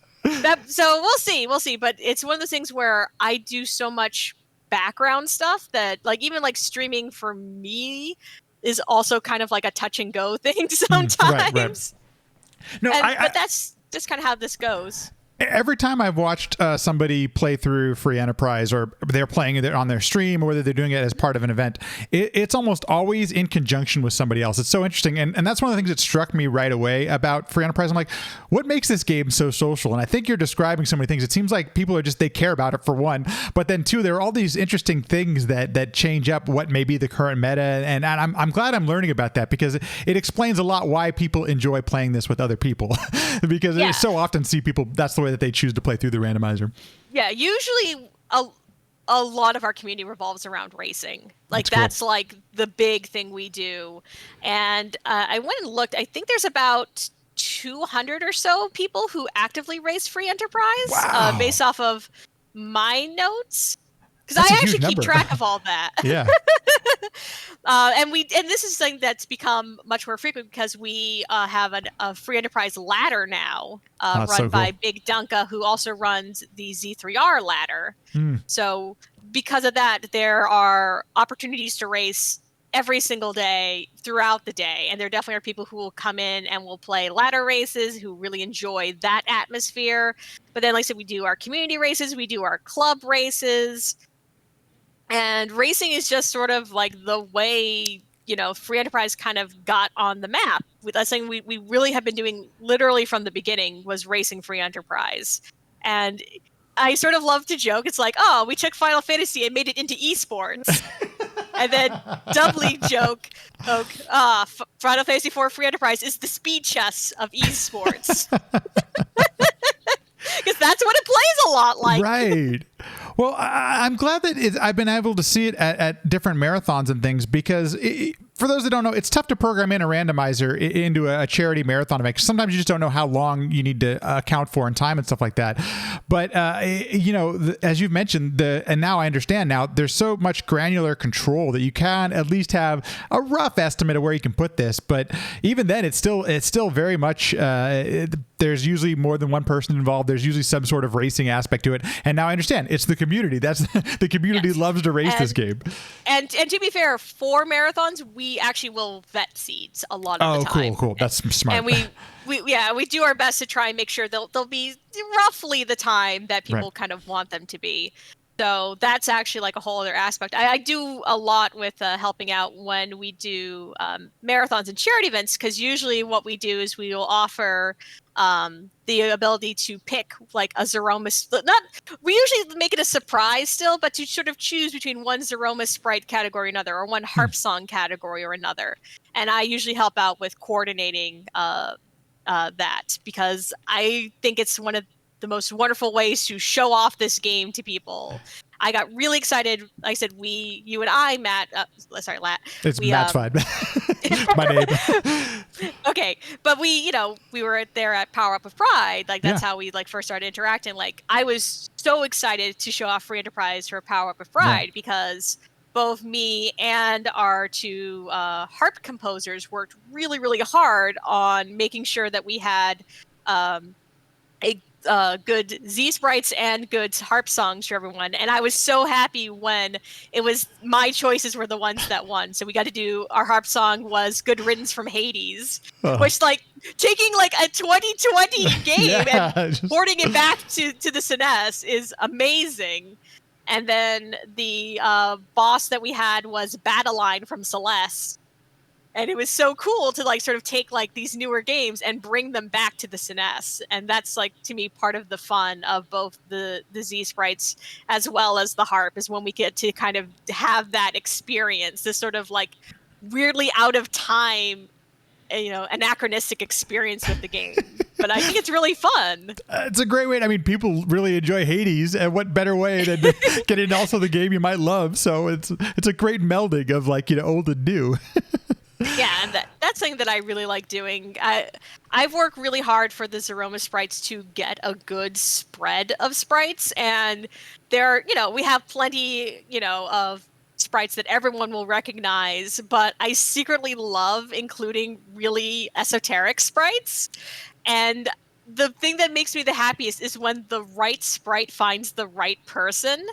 So we'll see. But it's one of those things where I do so much background stuff that like even like streaming for me is also kind of like a touch and go thing Right, right. sometimes. No, But that's just kind of how this goes. every time I've watched somebody play through Free Enterprise, or they're playing it on their stream, or whether they're doing it as part of an event, it's almost always in conjunction with somebody else. It's so interesting. And that's one of the things that struck me right away about Free Enterprise. I'm like, what makes this game so social? And I think you're describing so many things. It seems like people are just, they care about it for one, but then two, there are all these interesting things that change up what may be the current meta. And I'm glad I'm learning about that, because it explains a lot why people enjoy playing this with other people, because I so often see people, that's the way that they choose to play through the randomizer. Yeah, usually a lot of our community revolves around racing. Like that's like the big thing we do. And I went and looked. I think there's about 200 or so people who actively race Free Enterprise, based off of my notes. Because I actually keep track of all that. Yeah. And this is something that's become much more frequent because we have a Free Enterprise ladder now, run by Big Dunka, who also runs the Z3R ladder. So because of that, there are opportunities to race every single day throughout the day. And there definitely are people who will come in and will play ladder races, who really enjoy that atmosphere. But then, like I said, we do our community races, we do our club races. And racing is just sort of like the way, Free Enterprise kind of got on the map. That's something we really have been doing literally from the beginning, was racing Free Enterprise. And I sort of love to joke. It's like, oh, we took Final Fantasy and made it into esports. And then doubly joke, Final Fantasy IV Free Enterprise is the speed chess of esports. Because that's what it plays a lot like. Right. Well, I'm glad that I've been able to see it at different marathons and things, because for those that don't know, it's tough to program in a randomizer into a charity marathon event. Sometimes you just don't know how long you need to account for in time and stuff like that. But, as you've mentioned, and now I understand now, there's so much granular control that you can at least have a rough estimate of where you can put this. But even then, it's still very much, there's usually more than one person involved. There's usually some sort of racing aspect to it. And now I understand it's the community. That's the community loves to race this game. And to be fair, for marathons, we actually will vet seeds a lot of the time. Cool. That's smart. And we do our best to try and make sure they'll be roughly the time that people kind of want them to be. So that's actually like a whole other aspect. I do a lot with helping out when we do marathons and charity events, because usually what we do is we will offer the ability to pick like a Zeroma. We usually make it a surprise still, but to sort of choose between one Zeroma sprite category or another, or one harp song category or another. And I usually help out with coordinating that, because I think it's one of the most wonderful ways to show off this game to people. I got really excited. Like I said, you and I, Matt, sorry, Lat. Matt's fine. My name. Okay. But we were there at Power Up with Pride. Like that's how we first started interacting. Like I was so excited to show off Free Enterprise for Power Up with Pride because both me and our two harp composers worked really, really hard on making sure that we had good Z sprites and good harp songs for everyone. And I was so happy when it was my choices were the ones that won. So we got to do, our harp song was Good Riddance from Hades, which taking a 2020 game and porting it back to the SNES is amazing. And then the boss that we had was Battleline from Celeste. And it was so cool to sort of take these newer games and bring them back to the SNES. And that's to me part of the fun of both the Z sprites as well as the harp, is when we get to kind of have that experience, this sort of weirdly out of time, anachronistic experience with the game. But I think it's really fun. It's a great way. I mean, people really enjoy Hades, and what better way than to get into also the game you might love. So it's a great melding of old and new. Yeah, and that's something that I really like doing. I've worked really hard for the Zeroma sprites to get a good spread of sprites, and we have plenty, of sprites that everyone will recognize, but I secretly love including really esoteric sprites. And the thing that makes me the happiest is when the right sprite finds the right person.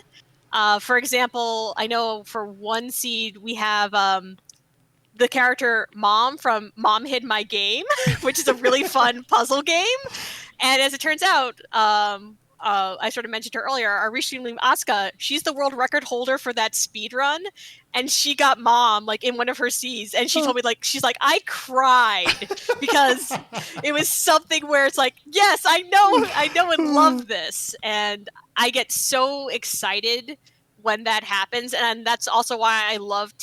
For example, I know for one seed we have the character Mom from Mom Hid My Game, which is a really fun puzzle game. And as it turns out, I sort of mentioned her earlier, our Rishimlim Asuka, she's the world record holder for that speed run, and she got Mom like in one of her C's, and she told me like she's like I cried because it was something where it's like, yes, I know and love this, and I get so excited when that happens, and that's also why I love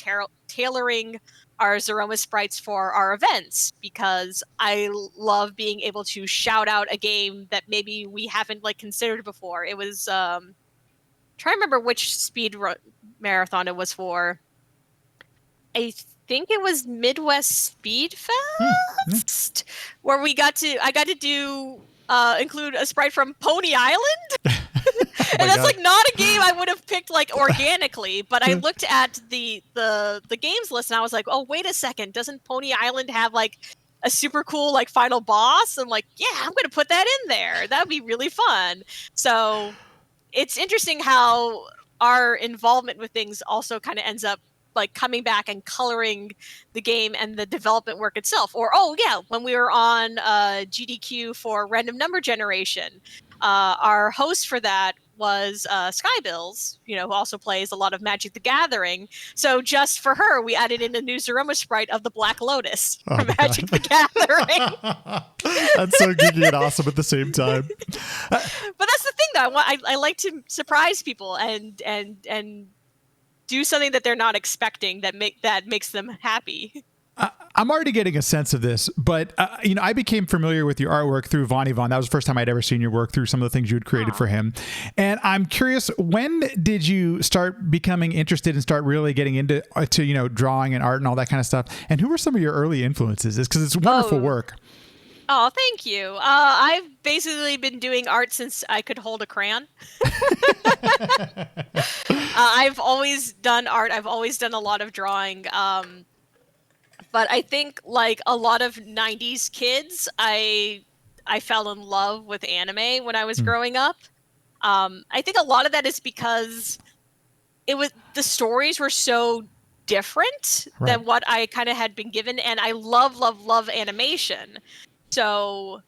tailoring our Zeroma sprites for our events, because I love being able to shout out a game that maybe we haven't like considered before. It was trying to remember which marathon it was for. I think it was Midwest Speed Fest, where I got to do include a sprite from Pony Island. And that's like not a game I would have picked like organically, but I looked at the games list and I was like, oh, wait a second, doesn't Pony Island have like a super cool like final boss? I'm like, yeah, I'm gonna put that in there. That'd be really fun. So it's interesting how our involvement with things also kind of ends up like coming back and coloring the game and the development work itself. Or oh yeah, when we were on GDQ for random number generation, our host for that was Skybills, who also plays a lot of Magic the Gathering. So just for her, we added in a new Zeroma sprite of the Black Lotus from Magic the Gathering. That's so geeky and awesome at the same time. But that's the thing, though. I like to surprise people and do something that they're not expecting that makes them happy. I'm already getting a sense of this, but I became familiar with your artwork through Von Yvonne. That was the first time I'd ever seen your work through some of the things you had created for him. And I'm curious, when did you start becoming interested and start really getting into drawing and art and all that kind of stuff? And who were some of your early influences? Because it's wonderful work. Oh, thank you. I've basically been doing art since I could hold a crayon. I've always done art. I've always done a lot of drawing. But I think like a lot of 90s kids, I fell in love with anime when I was growing up. I think a lot of that is because the stories were so different than what I kind of had been given, and I love animation. So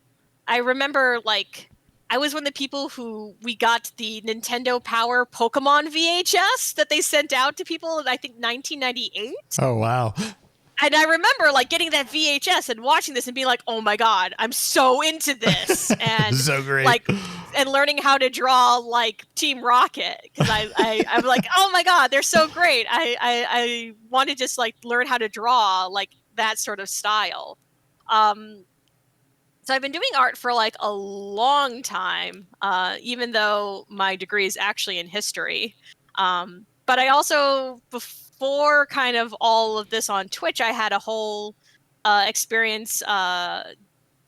I remember like I was one of the people who we got the Nintendo Power Pokemon VHS that they sent out to people in I think 1998. Oh wow. And I remember like getting that VHS and watching this and being like, "Oh my god, I'm so into this!" And so great. Like, and learning how to draw like Team Rocket, because I'm like, "Oh my god, they're so great!" I want to just like learn how to draw like that sort of style. So I've been doing art for like a long time, even though my degree is actually in history. But I also before kind of all of this on Twitch, I had a whole experience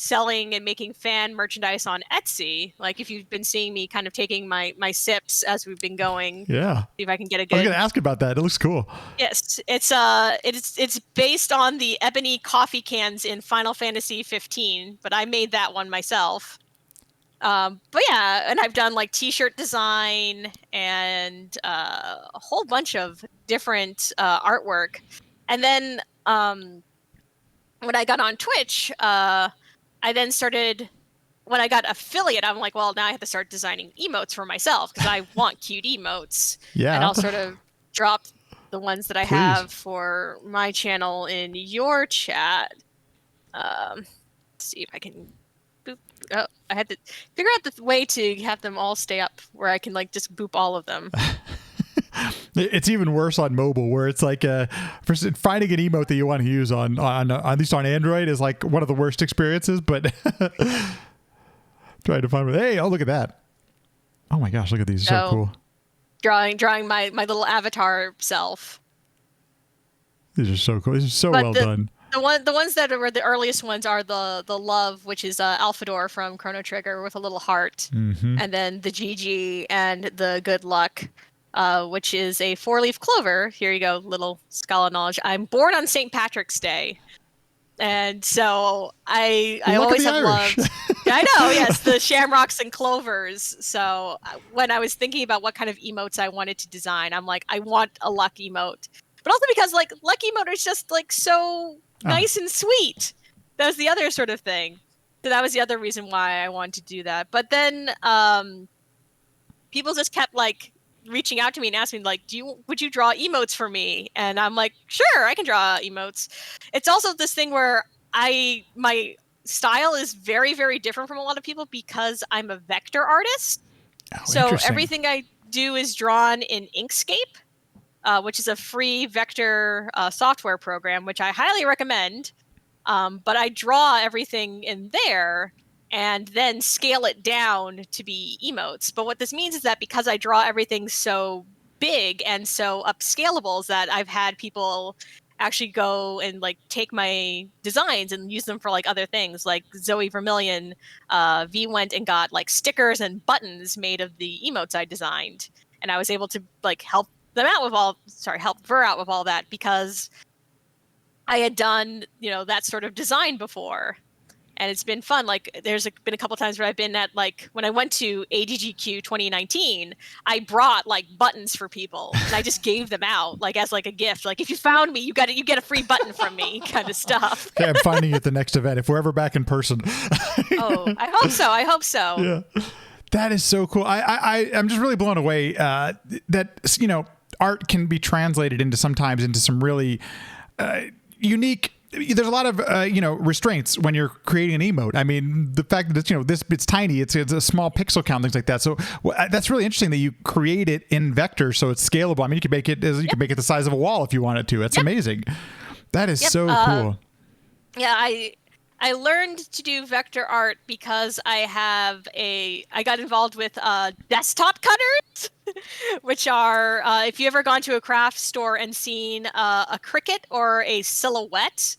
selling and making fan merchandise on Etsy. Like if you've been seeing me kind of taking my sips as we've been going. Yeah. See if I can get a I good. was going to ask about that. It looks cool. Yes, it's based on the ebony coffee cans in Final Fantasy 15, but I made that one myself. But yeah, and I've done like t-shirt design and a whole bunch of different artwork. And then when I got on Twitch, I then started, when I got affiliate, I'm like, well, now I have to start designing emotes for myself because I want cute emotes. Yeah. And I'll sort of drop the ones that I have for my channel in your chat. Let's see if I can... Oh, I had to figure out the way to have them all stay up where I can like just boop all of them. It's even worse on mobile, where it's like finding an emote that you want to use on at least on Android is like one of the worst experiences. But trying to find one. Hey, oh look at that! Oh my gosh, look at these! So cool. Drawing my little avatar self. These are so cool. These are so well done. The ones that were the earliest ones are the love, which is Alphador from Chrono Trigger with a little heart, and then the GG and the good luck, which is a 4-leaf clover. Here you go, little Schala knowledge. I'm born on St. Patrick's Day, and so I always have loved. I know, yes, the shamrocks and clovers. So when I was thinking about what kind of emotes I wanted to design, I'm like, I want a luck emote. But also because like luck emote is just like so nice and sweet. That was the other sort of thing. So that was the other reason why I wanted to do that. But then people just kept like reaching out to me and asking like, would you draw emotes for me? And I'm like, sure, I can draw emotes. It's also this thing where my style is very, very different from a lot of people because I'm a vector artist. So everything I do is drawn in Inkscape, which is a free vector software program, which I highly recommend. But I draw everything in there and then scale it down to be emotes. But what this means is that because I draw everything so big and so upscalable, is that I've had people actually go and like take my designs and use them for like other things. Like Zoe Vermillion, V went and got like stickers and buttons made of the emotes I designed, and I was able to like help her out with all that because I had done, that sort of design before, and it's been fun. Like there's been a couple times where I've been at like when I went to ADGQ 2019, I brought like buttons for people and I just gave them out like as like a gift. Like if you found me, you get a free button from me, kind of stuff. Okay, I'm finding you at the next event if we're ever back in person. Oh, I hope so. I hope so. Yeah, that is so cool. I'm just really blown away that art can be translated into some really unique. There's a lot of restraints when you're creating an emote. I mean, the fact that it's tiny, it's a small pixel count, things like that. So that's really interesting that you create it in vector, so it's scalable. I mean, you can make it the size of a wall if you wanted to. That's amazing. That is so cool. Yeah, I learned to do vector art because I got involved with desktop cutters, which are, if you ever gone to a craft store and seen a Cricut or a Silhouette,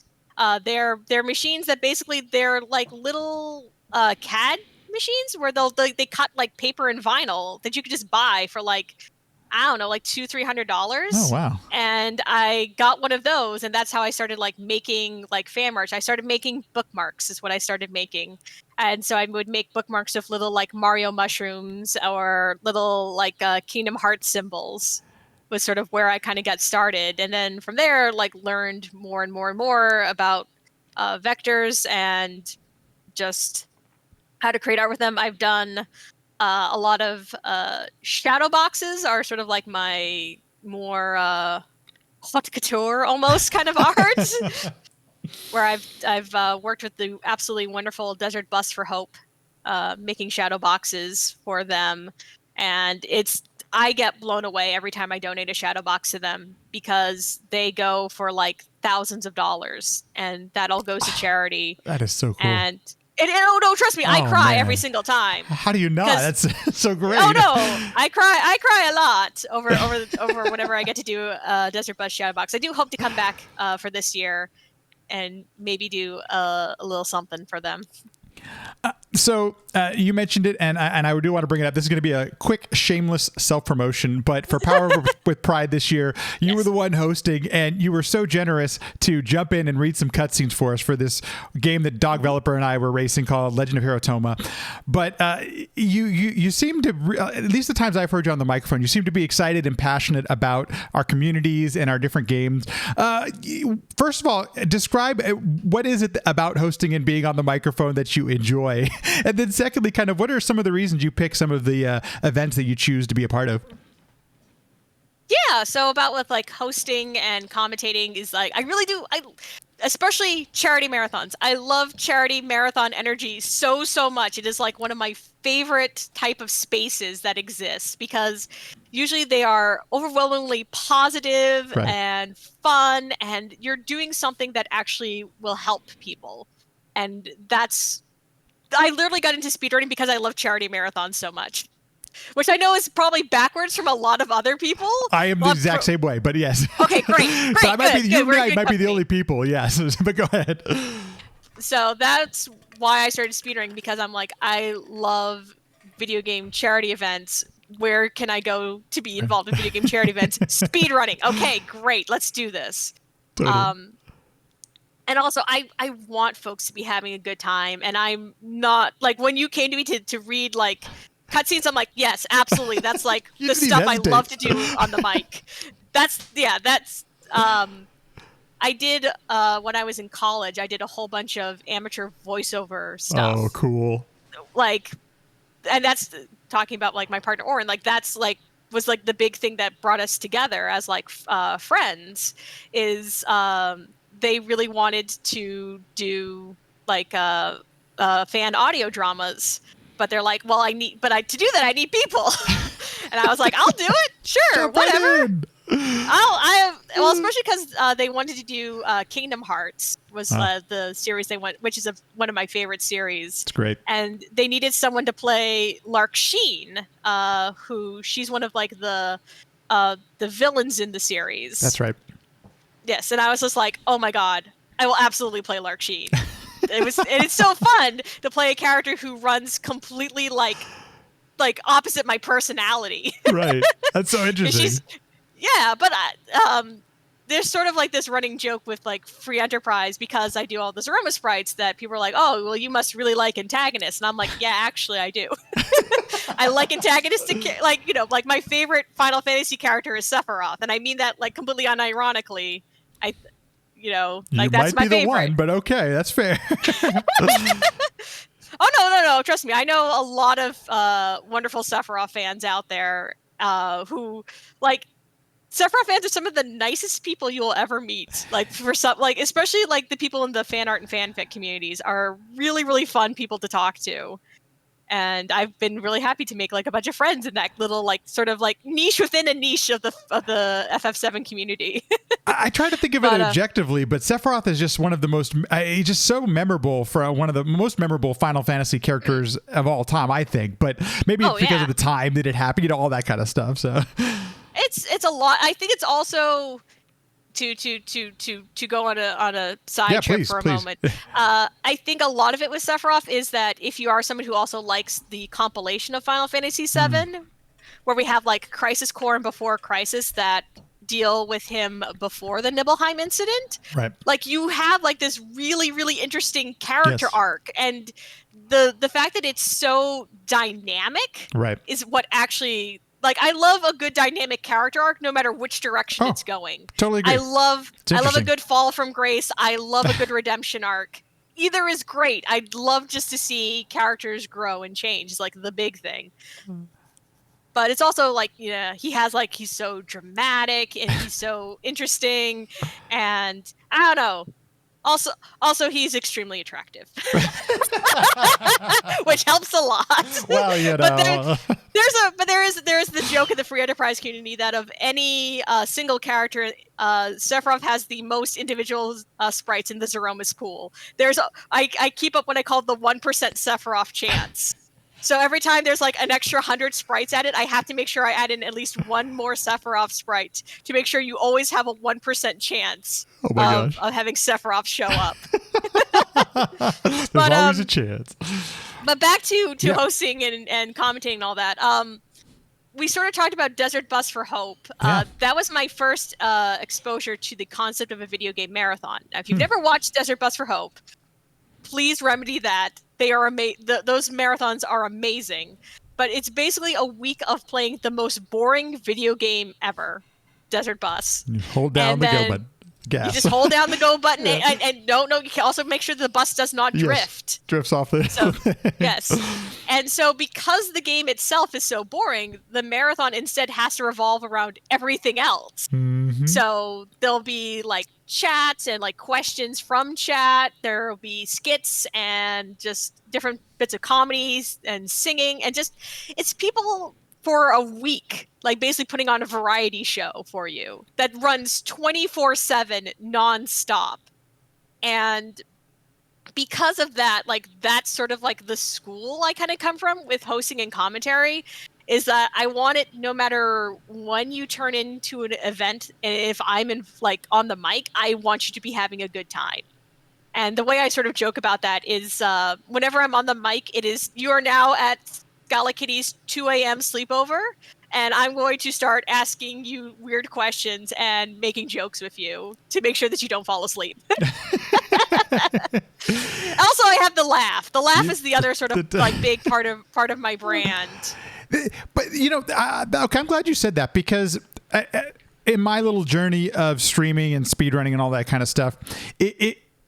they're machines that basically they're like little CAD machines where they cut like paper and vinyl that you could just buy for like, I don't know, like $200-300. Oh wow! And I got one of those, and that's how I started like making like fan merch. I started making bookmarks, is what I started making, and so I would make bookmarks of little like Mario mushrooms or little like Kingdom Hearts symbols. Was sort of where I kind of got started, and then from there like learned more and more and more about vectors and just how to create art with them. I've done. A lot of shadow boxes are sort of like my more haute couture almost kind of art, where I've worked with the absolutely wonderful Desert Bus for Hope, making shadow boxes for them, and I get blown away every time I donate a shadow box to them because they go for like thousands of dollars, and that all goes to charity. That is so cool. And no, trust me, I cry every single time. How do you not? That's so great. Oh no, I cry a lot over whenever I get to do a Desert Bus shadow box. I do hope to come back for this year and maybe do a little something for them. So you mentioned it, and I do want to bring it up. This is going to be a quick, shameless self-promotion, but for Power with Pride this year, you were the one hosting, and you were so generous to jump in and read some cutscenes for us for this game that Dog Developer and I were racing called Legend of Hirotoma. But you seem to, at least the times I've heard you on the microphone, you seem to be excited and passionate about our communities and our different games. First of all, describe what is it about hosting and being on the microphone that you enjoy? And then secondly, kind of what are some of the reasons you pick some of the events that you choose to be a part of? Yeah, so about with like hosting and commentating is like, I really do, especially charity marathons. I love charity marathon energy so much. It is like one of my favorite type of spaces that exists because usually they are overwhelmingly positive and fun, and you're doing something that actually will help people. And I literally got into speedrunning because I love charity marathons so much, which I know is probably backwards from a lot of other people. I am the exact same way, but yes. Okay, great. So I might be the only people, yes. But go ahead. So that's why I started speedrunning, because I'm like, I love video game charity events. Where can I go to be involved in video game charity events? Speedrunning. Okay, great. Let's do this. Totally. And also, I want folks to be having a good time, and I'm not like when you came to me to read like cutscenes. I'm like, yes, absolutely. That's like You the didn't even stuff I hesitate. love to do on the mic. That's I did when I was in college. I did a whole bunch of amateur voiceover stuff, Oh, cool. like, and that's talking about like my partner Oren. Like that's like was like the big thing that brought us together as like friends. Is they really wanted to do like fan audio dramas, but they're like, well, to do that I need people, and I was like, I'll do it, sure, Jump right whatever. in. Well, especially because they wanted to do Kingdom Hearts was the series they went, which is one of my favorite series. It's great. And they needed someone to play Lark Sheen, who she's one of like the villains in the series. That's right. Yes, and I was just like, oh my god, I will absolutely play Lark Sheen. And it's so fun to play a character who runs completely like opposite my personality. Right. That's so interesting. Yeah, but there's sort of like this running joke with like Free Enterprise, because I do all the Zoroma sprites, that people are like, oh, well, you must really like antagonists. And I'm like, yeah, actually, I do. I like antagonistic, like, you know, like my favorite Final Fantasy character is Sephiroth. And I mean that like completely unironically. Like that's my favorite. You might be the one, but okay, that's fair. Oh, no. Trust me. I know a lot of wonderful Sephiroth fans out there who like Sephiroth fans are some of the nicest people you will ever meet. Like for some, like especially like the people in the fan art and fanfic communities are really, really fun people to talk to. And I've been really happy to make like a bunch of friends in that little like sort of like niche within a niche of the FF7 community. I try to think of it objectively, but Sephiroth is just one of the most, he's just so memorable, for one of the most memorable Final Fantasy characters of all time, I think. But maybe it's because of the time that it happened, you know, all that kind of stuff. So it's a lot. I think it's also to go on a side trip for a moment. I think a lot of it with Sephiroth is that if you are someone who also likes the compilation of Final Fantasy VII, where we have like Crisis Core and Before Crisis that deal with him before the Nibelheim incident, right? Like you have like this really, really interesting character arc, and the fact that it's so dynamic, right, is what actually. Like, I love a good dynamic character arc, no matter which direction it's going. Totally agree. I love a good fall from grace. I love a good redemption arc. Either is great. I'd love just to see characters grow and change. It's like the big thing. But it's also like, yeah, he's so dramatic and he's so interesting, and I don't know. Also, he's extremely attractive, which helps a lot. Well, you know, there is the joke in the Free Enterprise community that of any single character, Sephiroth has the most individual sprites in the Zeromus pool. I keep up what I call the 1% Sephiroth chance. So every time there's like an extra 100 sprites added, I have to make sure I add in at least one more Sephiroth sprite to make sure you always have a 1% chance of having Sephiroth show up. There's always a chance. But back to hosting and commenting and all that. We sort of talked about Desert Bus for Hope. That was my first exposure to the concept of a video game marathon. Now, if you've never watched Desert Bus for Hope, please remedy that. They are those marathons are amazing, but it's basically a week of playing the most boring video game ever, Desert Bus. You hold down the go button. Gas. You just hold down the go button, and no, you can also make sure the bus does not drift. Drifts off the. So, yes, and so because the game itself is so boring, the marathon instead has to revolve around everything else. Mm-hmm. So there'll be like chats and like questions from chat. There'll be skits and just different bits of comedies and singing, and just it's people for a week, like basically putting on a variety show for you that runs 24/7 nonstop. And because of that, like that's sort of like the school I kind of come from with hosting and commentary, is that I want it no matter when you turn into an event, if I'm in like on the mic, I want you to be having a good time. And the way I sort of joke about that is whenever I'm on the mic, it is you are now at SchalaKitty's 2 a.m. sleepover, and I'm going to start asking you weird questions and making jokes with you to make sure that you don't fall asleep. Also, I have the laugh. The laugh is the other sort of like big part of my brand. But okay, I'm glad you said that, because in my little journey of streaming and speedrunning and all that kind of stuff,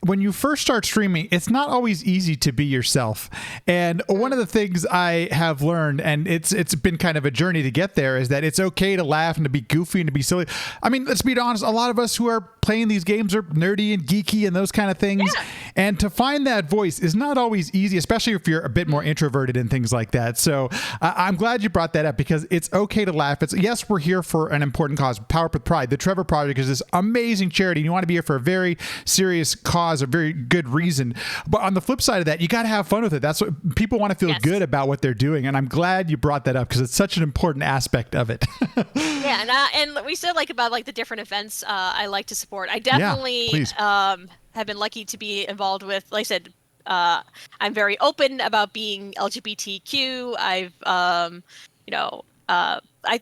when you first start streaming, it's not always easy to be yourself. And one of the things I have learned, and it's been kind of a journey to get there, is that it's okay to laugh and to be goofy and to be silly. I mean, let's be honest, a lot of us who are playing these games are nerdy and geeky and those kind of things. Yeah. And to find that voice is not always easy, especially if you're a bit more introverted and things like that. So I'm glad you brought that up, because it's okay to laugh. Yes, we're here for an important cause. Power Up with Pride. The Trevor Project is this amazing charity, and you want to be here for a very serious cause, a very good reason. But on the flip side of that, you got to have fun with it. That's what people want to feel good about what they're doing. And I'm glad you brought that up, because it's such an important aspect of it. Yeah. And we said about the different events I like to support. I definitely have been lucky to be involved with, like I said, I'm very open about being LGBTQ.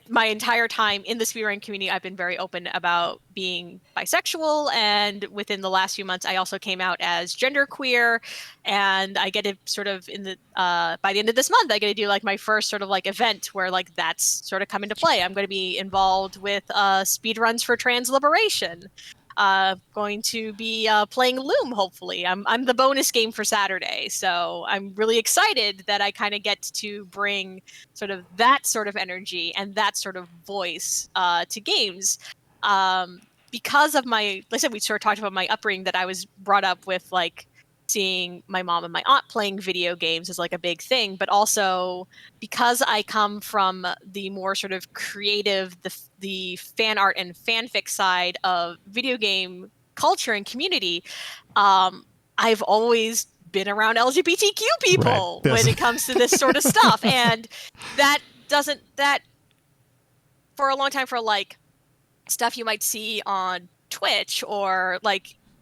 My entire time in the speedrunning community, I've been very open about being bisexual, and within the last few months, I also came out as genderqueer, and I get to sort of by the end of this month, I get to do my first sort of event where that's sort of come into play. I'm going to be involved with speedruns for trans liberation. Going to be playing Loom, hopefully. I'm the bonus game for Saturday, so I'm really excited that I kind of get to bring sort of that sort of energy and that sort of voice to games. Because of like I said, we sort of talked about my upbringing, that I was brought up with seeing my mom and my aunt playing video games is a big thing, but also because I come from the more sort of creative, the fan art and fanfic side of video game culture and community, I've always been around LGBTQ people when it comes to this sort of stuff. And that for a long time, for stuff you might see on Twitch or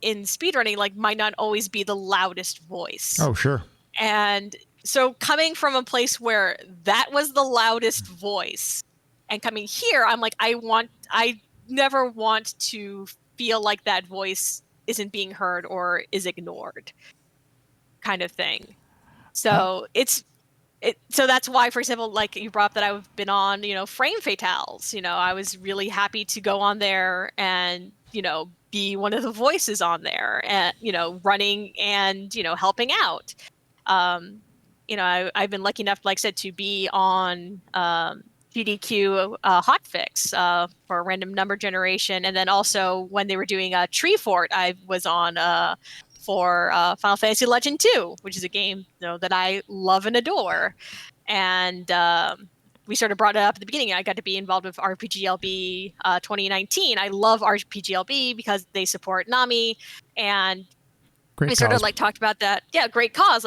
in speedrunning, might not always be the loudest voice. Oh, sure. And so coming from a place where that was the loudest voice, and coming here, I'm I never want to feel like that voice isn't being heard or is ignored, kind of thing. So so that's why, for example, you brought up that I've been on, Frame Fatales. I was really happy to go on there and, be one of the voices on there, and, running and, helping out. I've been lucky enough, like I said, to be on GDQ hotfix for random number generation. And then also when they were doing Tree Fort, I was on for Final Fantasy Legend 2, which is a game that I love and adore. And we sort of brought it up at the beginning. I got to be involved with RPGLB 2019. I love RPGLB because they support NAMI, and we sort of talked about that. Yeah, great cause.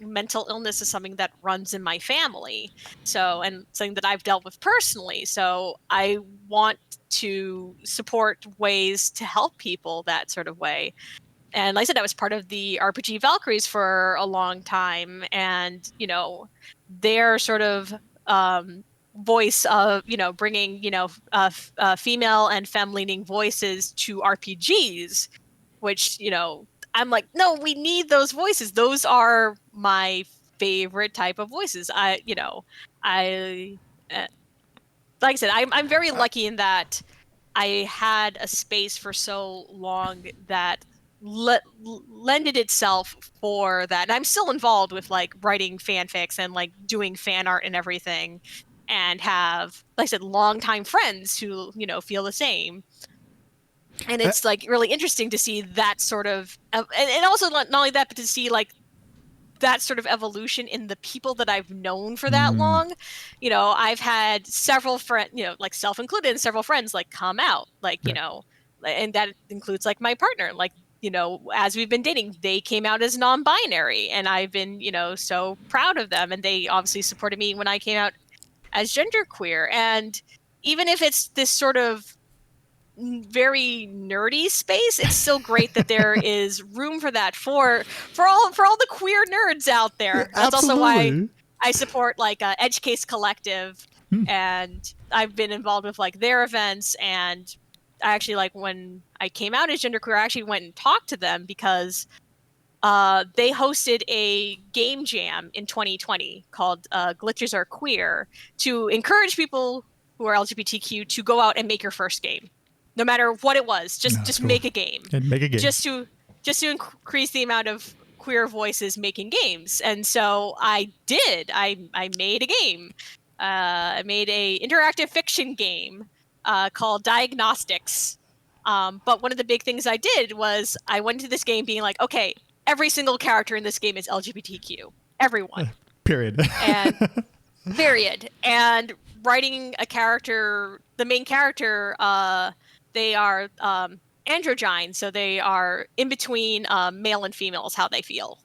Mental illness is something that runs in my family, and something that I've dealt with personally. So I want to support ways to help people that sort of way. And like I said, I was part of the RPG Valkyries for a long time, and their sort of voice of bringing female and femme-leaning voices to RPGs, which I'm no, we need those voices. Those are my favorite type of voices. Like I said, I'm very lucky in that I had a space for so long that lended itself for that. And I'm still involved with writing fanfics and doing fan art and everything, and have, like I said, longtime friends who feel the same. And it's really interesting to see that sort of, and also not only that, but to see that sort of evolution in the people that I've known for that long. I've had several friends, self included, and several friends come out, and that includes my partner, as we've been dating, they came out as non-binary, and I've been, so proud of them. And they obviously supported me when I came out as genderqueer. And even if it's this sort of very nerdy space, it's still great that there is room for that for all the queer nerds out there. Yeah, that's also why I support Edge Case Collective, and I've been involved with their events. And I actually when I came out as genderqueer, I actually went and talked to them, because they hosted a game jam in 2020 called Glitchers Are Queer to encourage people who are LGBTQ to go out and make your first game, no matter what it was. Just cool. make a game. And make a game. Just to increase the amount of queer voices making games. And so I did. I made a game. I made a interactive fiction game called Diagnostics. But one of the big things I did was I went into this game being like, okay, every single character in this game is LGBTQ. Everyone. Period. And period. And writing a character, the main character, they are androgyne, so they are in between male and female is how they feel.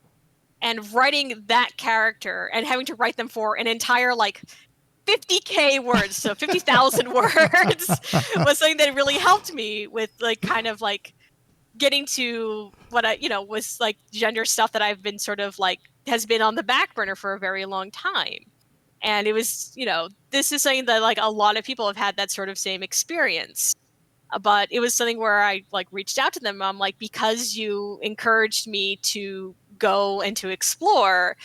And writing that character and having to write them for an entire 50K words, so 50,000 words was something that really helped me with getting to what I, was gender stuff that I've been sort of has been on the back burner for a very long time. And it was, this is something that a lot of people have had that sort of same experience. But it was something where I reached out to them. I'm like, because you encouraged me to go and to explore,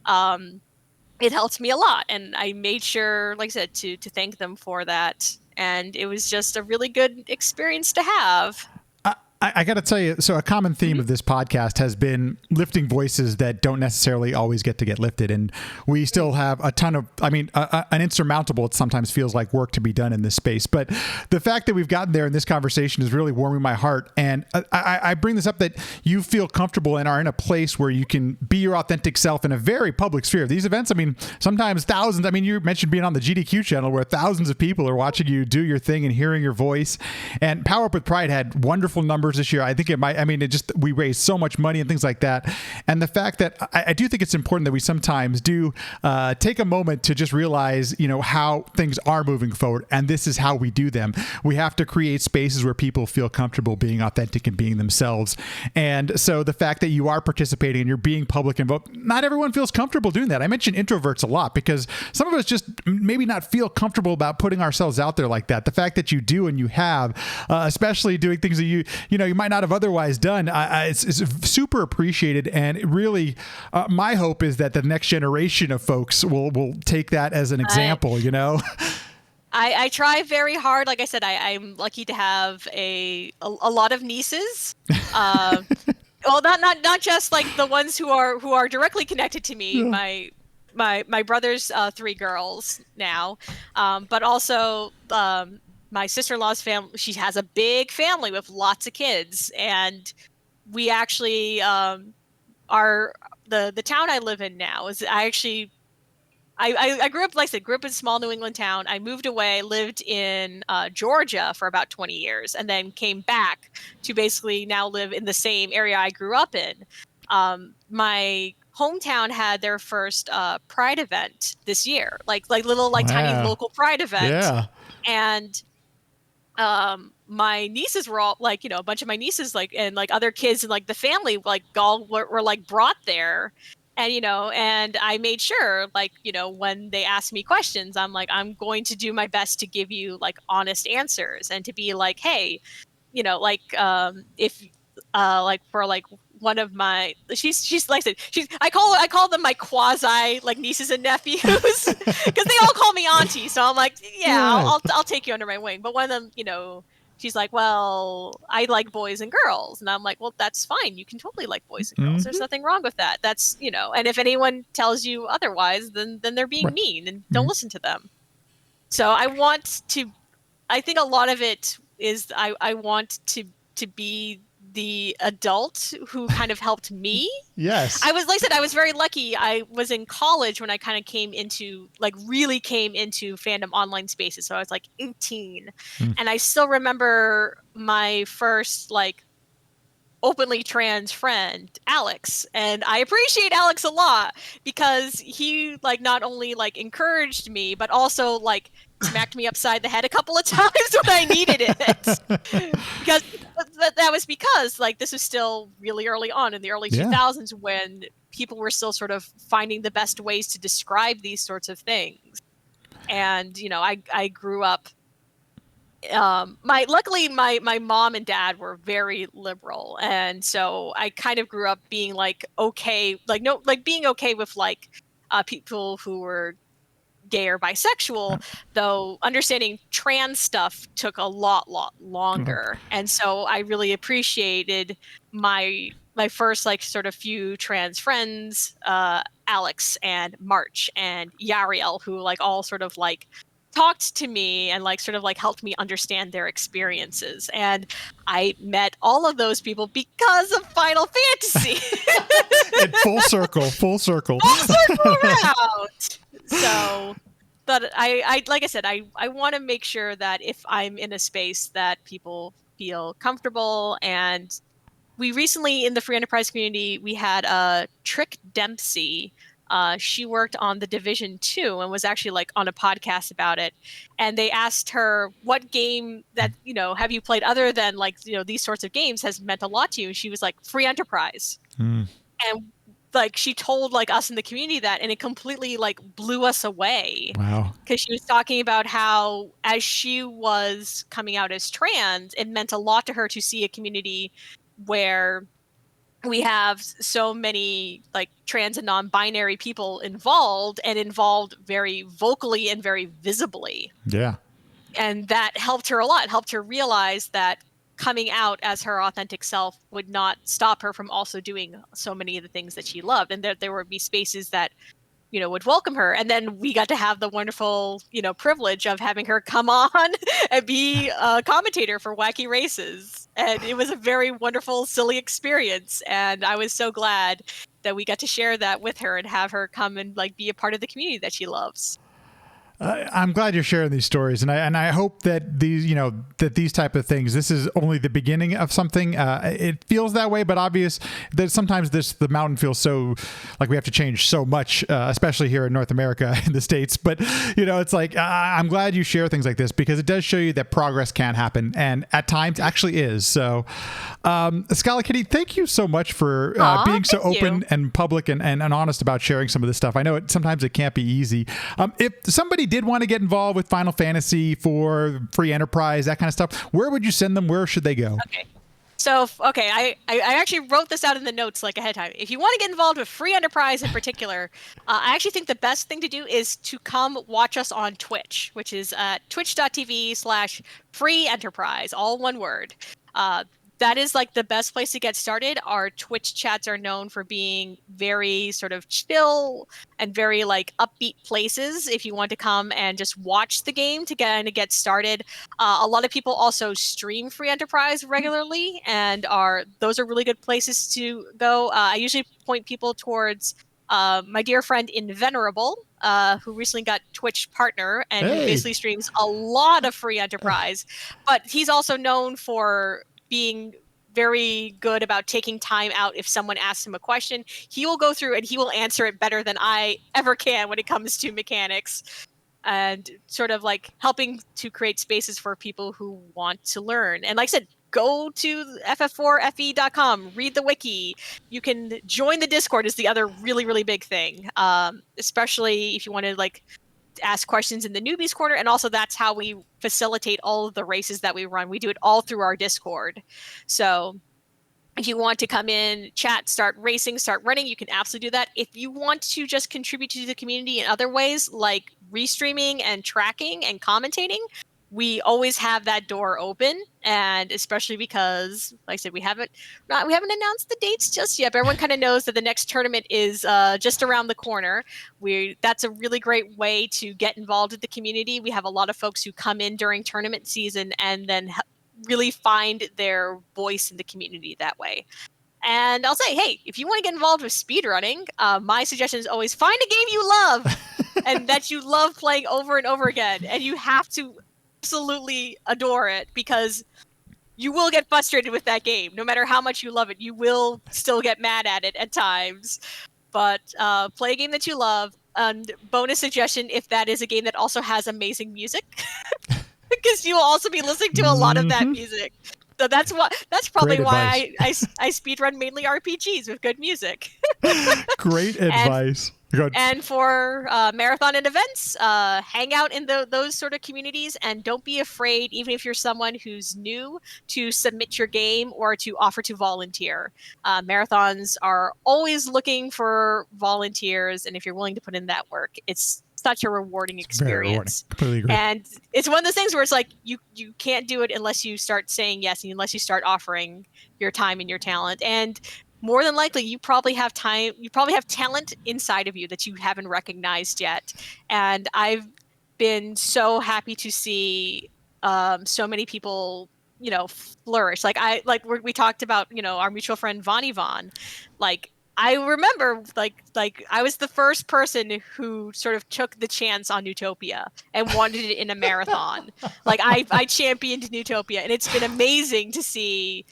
it helped me a lot. And I made sure, like I said, to thank them for that. And it was just a really good experience to have. I got to tell you, so a common theme of this podcast has been lifting voices that don't necessarily always get lifted. And we still have a ton of, an insurmountable, it sometimes feels like work to be done in this space. But the fact that we've gotten there in this conversation is really warming my heart. And I bring this up that you feel comfortable and are in a place where you can be your authentic self in a very public sphere. These events, sometimes thousands, you mentioned being on the GDQ channel where thousands of people are watching you do your thing and hearing your voice. And Power Up with Pride had wonderful numbers this year. I think it might, we raised so much money and things like that. And the fact that I do think it's important that we sometimes do take a moment to just realize, how things are moving forward. And this is how we do them. We have to create spaces where people feel comfortable being authentic and being themselves. And so the fact that you are participating and you're being public and vocal, not everyone feels comfortable doing that. I mention introverts a lot because some of us just maybe not feel comfortable about putting ourselves out there like that. The fact that you do and you have, especially doing things that you might not have otherwise done, it's super appreciated. And it really, my hope is that the next generation of folks will take that as an example, I try very hard. Like I said, I'm lucky to have a lot of nieces. Well, not just the ones who are directly connected to me. Yeah. My brother's 3 girls now, but also my sister-in-law's family. She has a big family with lots of kids, and we actually are the town I live in now is I grew up, like I said, grew up in a small New England town. I moved away, lived in Georgia for about 20 years, and then came back to basically now live in the same area I grew up in. My hometown had their first Pride event this year, little tiny local Pride event. Yeah. And my nieces were all a bunch of my nieces and other kids and the family all were brought there. And, and I made sure, when they asked me questions, I'm I'm going to do my best to give you honest answers and to be hey, if for one of my, she's like I said, I call them my quasi nieces and nephews because they all call me auntie. So I'm yeah, I'll take you under my wing. But one of them, she's well, I like boys and girls. And I'm well, that's fine. You can totally like boys and girls. Mm-hmm. There's nothing wrong with that. That's, and if anyone tells you otherwise, then they're being mean and don't listen to them. So I think a lot of it is I want to be the adult who kind of helped me. Yes. I was very lucky. I was in college when I kind of really came into fandom online spaces. So I was 18. And I still remember my first openly trans friend, Alex. And I appreciate Alex a lot because he not only encouraged me, but also smacked me upside the head a couple of times when I needed it. Because that was because this was still really early on in the early 2000s when people were still sort of finding the best ways to describe these sorts of things. And, I grew up luckily my mom and dad were very liberal, and so I kind of grew up being like okay, being okay with like people who were gay or bisexual, though understanding trans stuff took a lot longer. And so I really appreciated my first like sort of few trans friends, Alex and March and Yariel, who like all sort of like talked to me and like sort of like helped me understand their experiences. And I met all of those people because of Final Fantasy. Full circle. Full circle around. So, but I like I said, I want to make sure that if I'm in a space that people feel comfortable. And we recently in the free enterprise community, we had Trick Dempsey. She worked on The Division 2 and was actually like on a podcast about it. And they asked her what game that, have you played other than like, these sorts of games has meant a lot to you. And she was like, Free Enterprise. And like she told like us in the community that, and it completely like blew us away. Wow. Because she was talking about how as she was coming out as trans, it meant a lot to her to see a community where we have so many like trans and non-binary people involved very vocally and very visibly. Yeah. And that helped her a lot. It helped her realize that coming out as her authentic self would not stop her from also doing so many of the things that she loved, and that there would be spaces that would welcome her. And then we got to have the wonderful privilege of having her come on and be a commentator for Wacky Races, and it was a very wonderful, silly experience. And I was so glad that we got to share that with her and have her come and like be a part of the community that she loves. I'm glad you're sharing these stories, and I hope that these type of things, this is only the beginning of something. It feels that way, but obvious that sometimes the mountain feels so like we have to change so much, especially here in North America, in the States. But it's like I'm glad you share things like this because it does show you that progress can happen, and at times actually is. So, SchalaKitty, thank you so much for being so open and public and honest about sharing some of this stuff. I know sometimes it can't be easy. If somebody did want to get involved with Final Fantasy for free enterprise, that kind of stuff, where would you send them? Where should they go? Okay. So, I actually wrote this out in the notes like ahead of time. If you want to get involved with free enterprise in particular, I actually think the best thing to do is to come watch us on Twitch, which is twitch.tv/free enterprise, all one word. That is like the best place to get started. Our Twitch chats are known for being very sort of chill and very like upbeat places if you want to come and just watch the game to get started. A lot of people also stream Free Enterprise regularly, and those are really good places to go. I usually point people towards my dear friend Invenerable, who recently got Twitch partner and who basically streams a lot of Free Enterprise. But he's also known for being very good about taking time out. If someone asks him a question, he will go through and he will answer it better than I ever can when it comes to mechanics, and sort of like helping to create spaces for people who want to learn. And like I said, go to ff4fe.com, read the wiki. You can join the Discord is the other really, really big thing, especially if you want to like ask questions in the newbies corner. And also that's how we facilitate all of the races that we run. We do it all through our Discord. So if you want to come in, chat, start racing, start running, you can absolutely do that. If you want to just contribute to the community in other ways, like restreaming and tracking and commentating, we always have that door open. And especially because, like I said, we haven't announced the dates just yet, but everyone kind of knows that the next tournament is just around the corner. That's a really great way to get involved with the community. We have a lot of folks who come in during tournament season and then really find their voice in the community that way. And I'll say, hey, if you want to get involved with speedrunning, my suggestion is always find a game you love and that you love playing over and over again. And you have to absolutely adore it, because you will get frustrated with that game. No matter how much you love it, you will still get mad at it at times. But play a game that you love. And bonus suggestion, if that is a game that also has amazing music, because you will also be listening to a lot of that music. So that's probably Great why I speedrun mainly RPGs with good music. Great advice. And for marathon and events, hang out in those sort of communities, and don't be afraid, even if you're someone who's new, to submit your game or to offer to volunteer. Marathons are always looking for volunteers, and if you're willing to put in that work, it's such a rewarding experience. Completely agree. And it's one of those things where it's like you can't do it unless you start saying yes, and unless you start offering your time and your talent. And more than likely, you probably have time. You probably have talent inside of you that you haven't recognized yet. And I've been so happy to see so many people, flourish. Like we talked about, our mutual friend Vonnie Vaughn. Like, I remember, like I was the first person who sort of took the chance on Newtopia and wanted it in a marathon. Like I championed Newtopia, and it's been amazing to see,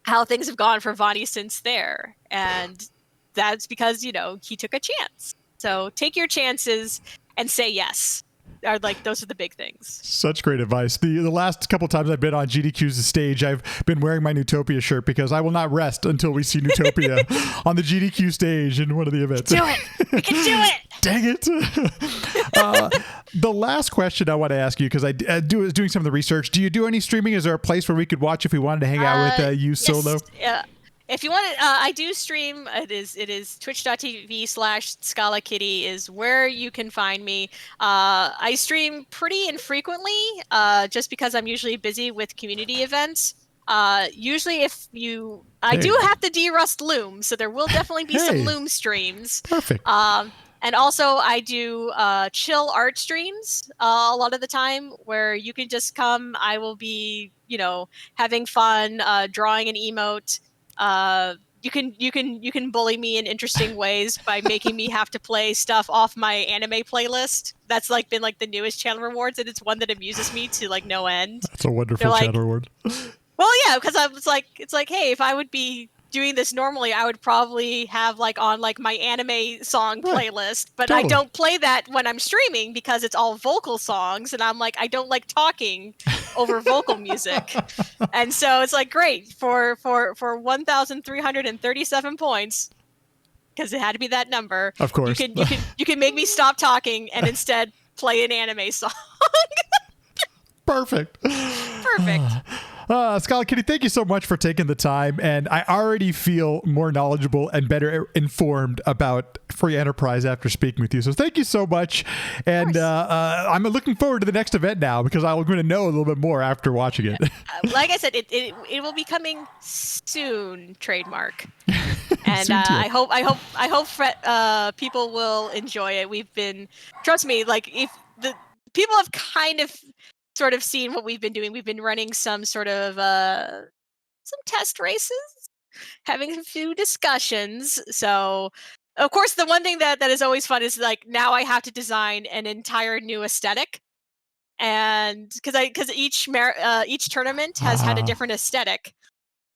how things have gone for Vonnie since there. And that's because, he took a chance. So take your chances and say yes. Those are the big things. Such great advice. The last couple times I've been on GDQ's stage, I've been wearing my Newtopia shirt because I will not rest until we see Newtopia on the GDQ stage in one of the events. Do it. We can do it. Dang it. The last question I want to ask you, because I was doing some of the research. Do you do any streaming? Is there a place where we could watch if we wanted to hang out with you solo? Yes. If you want to, I do stream. It is twitch.tv/SchalaKitty is where you can find me. I stream pretty infrequently, just because I'm usually busy with community events. Usually I do have to derust Loom, so there will definitely be some Loom streams. Perfect. And also I do chill art streams a lot of the time, where you can just come. I will be, having fun, drawing an emote. You can bully me in interesting ways by making me have to play stuff off my anime playlist. That's been the newest channel rewards, and it's one that amuses me to no end. That's a wonderful channel reward. Well, yeah, because it's like, hey, if I would be doing this normally, I would probably have on my anime song playlist, but totally. I don't play that when I'm streaming because it's all vocal songs, and I'm I don't like talking over vocal music. And so it's great for 1,337 points, because it had to be that number. Of course. You can make me stop talking and instead play an anime song. Perfect. SchalaKitty, thank you so much for taking the time, and I already feel more knowledgeable and better informed about free enterprise after speaking with you. So thank you so much, and I'm looking forward to the next event now, because I'm going to know a little bit more after watching it. Like I said, it will be coming soon. Trademark. And I hope people will enjoy it. Trust me, if the people have kind of sort of seen what we've been doing. We've been running some sort of some test races, having a few discussions. So, of course, the one thing that is always fun is now I have to design an entire new aesthetic, and because each tournament has had a different aesthetic.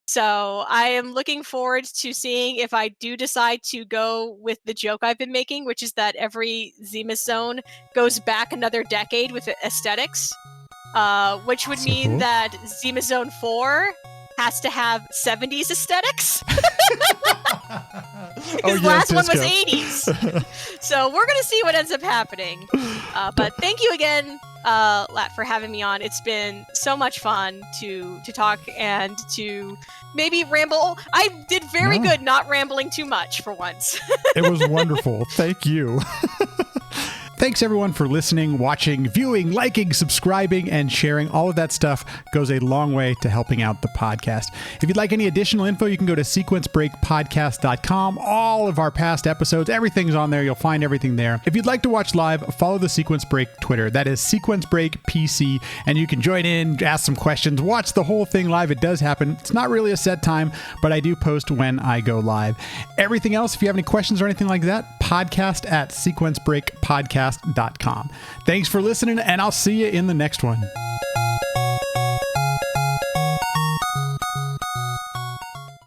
So I am looking forward to seeing if I do decide to go with the joke I've been making, which is that every Zemus zone goes back another decade with aesthetics. Which would mean that Zima Zone 4 has to have 70s aesthetics. Because last one was 80s. So we're going to see what ends up happening. But thank you again, Lat, for having me on. It's been so much fun to talk and to maybe ramble. I did very good not rambling too much for once. It was wonderful. Thank you. Thanks everyone for listening, watching, viewing, liking, subscribing, and sharing. All of that stuff goes a long way to helping out the podcast. If you'd like any additional info, you can go to sequencebreakpodcast.com. All of our past episodes, everything's on there. You'll find everything there. If you'd like to watch live, follow the Sequence Break Twitter. That is Sequence Break PC, and you can join in, ask some questions, watch the whole thing live. It does happen. It's not really a set time, but I do post when I go live. Everything else, if you have any questions or anything like that, podcast at sequencebreakpodcast.com. Thanks for listening, and I'll see you in the next one.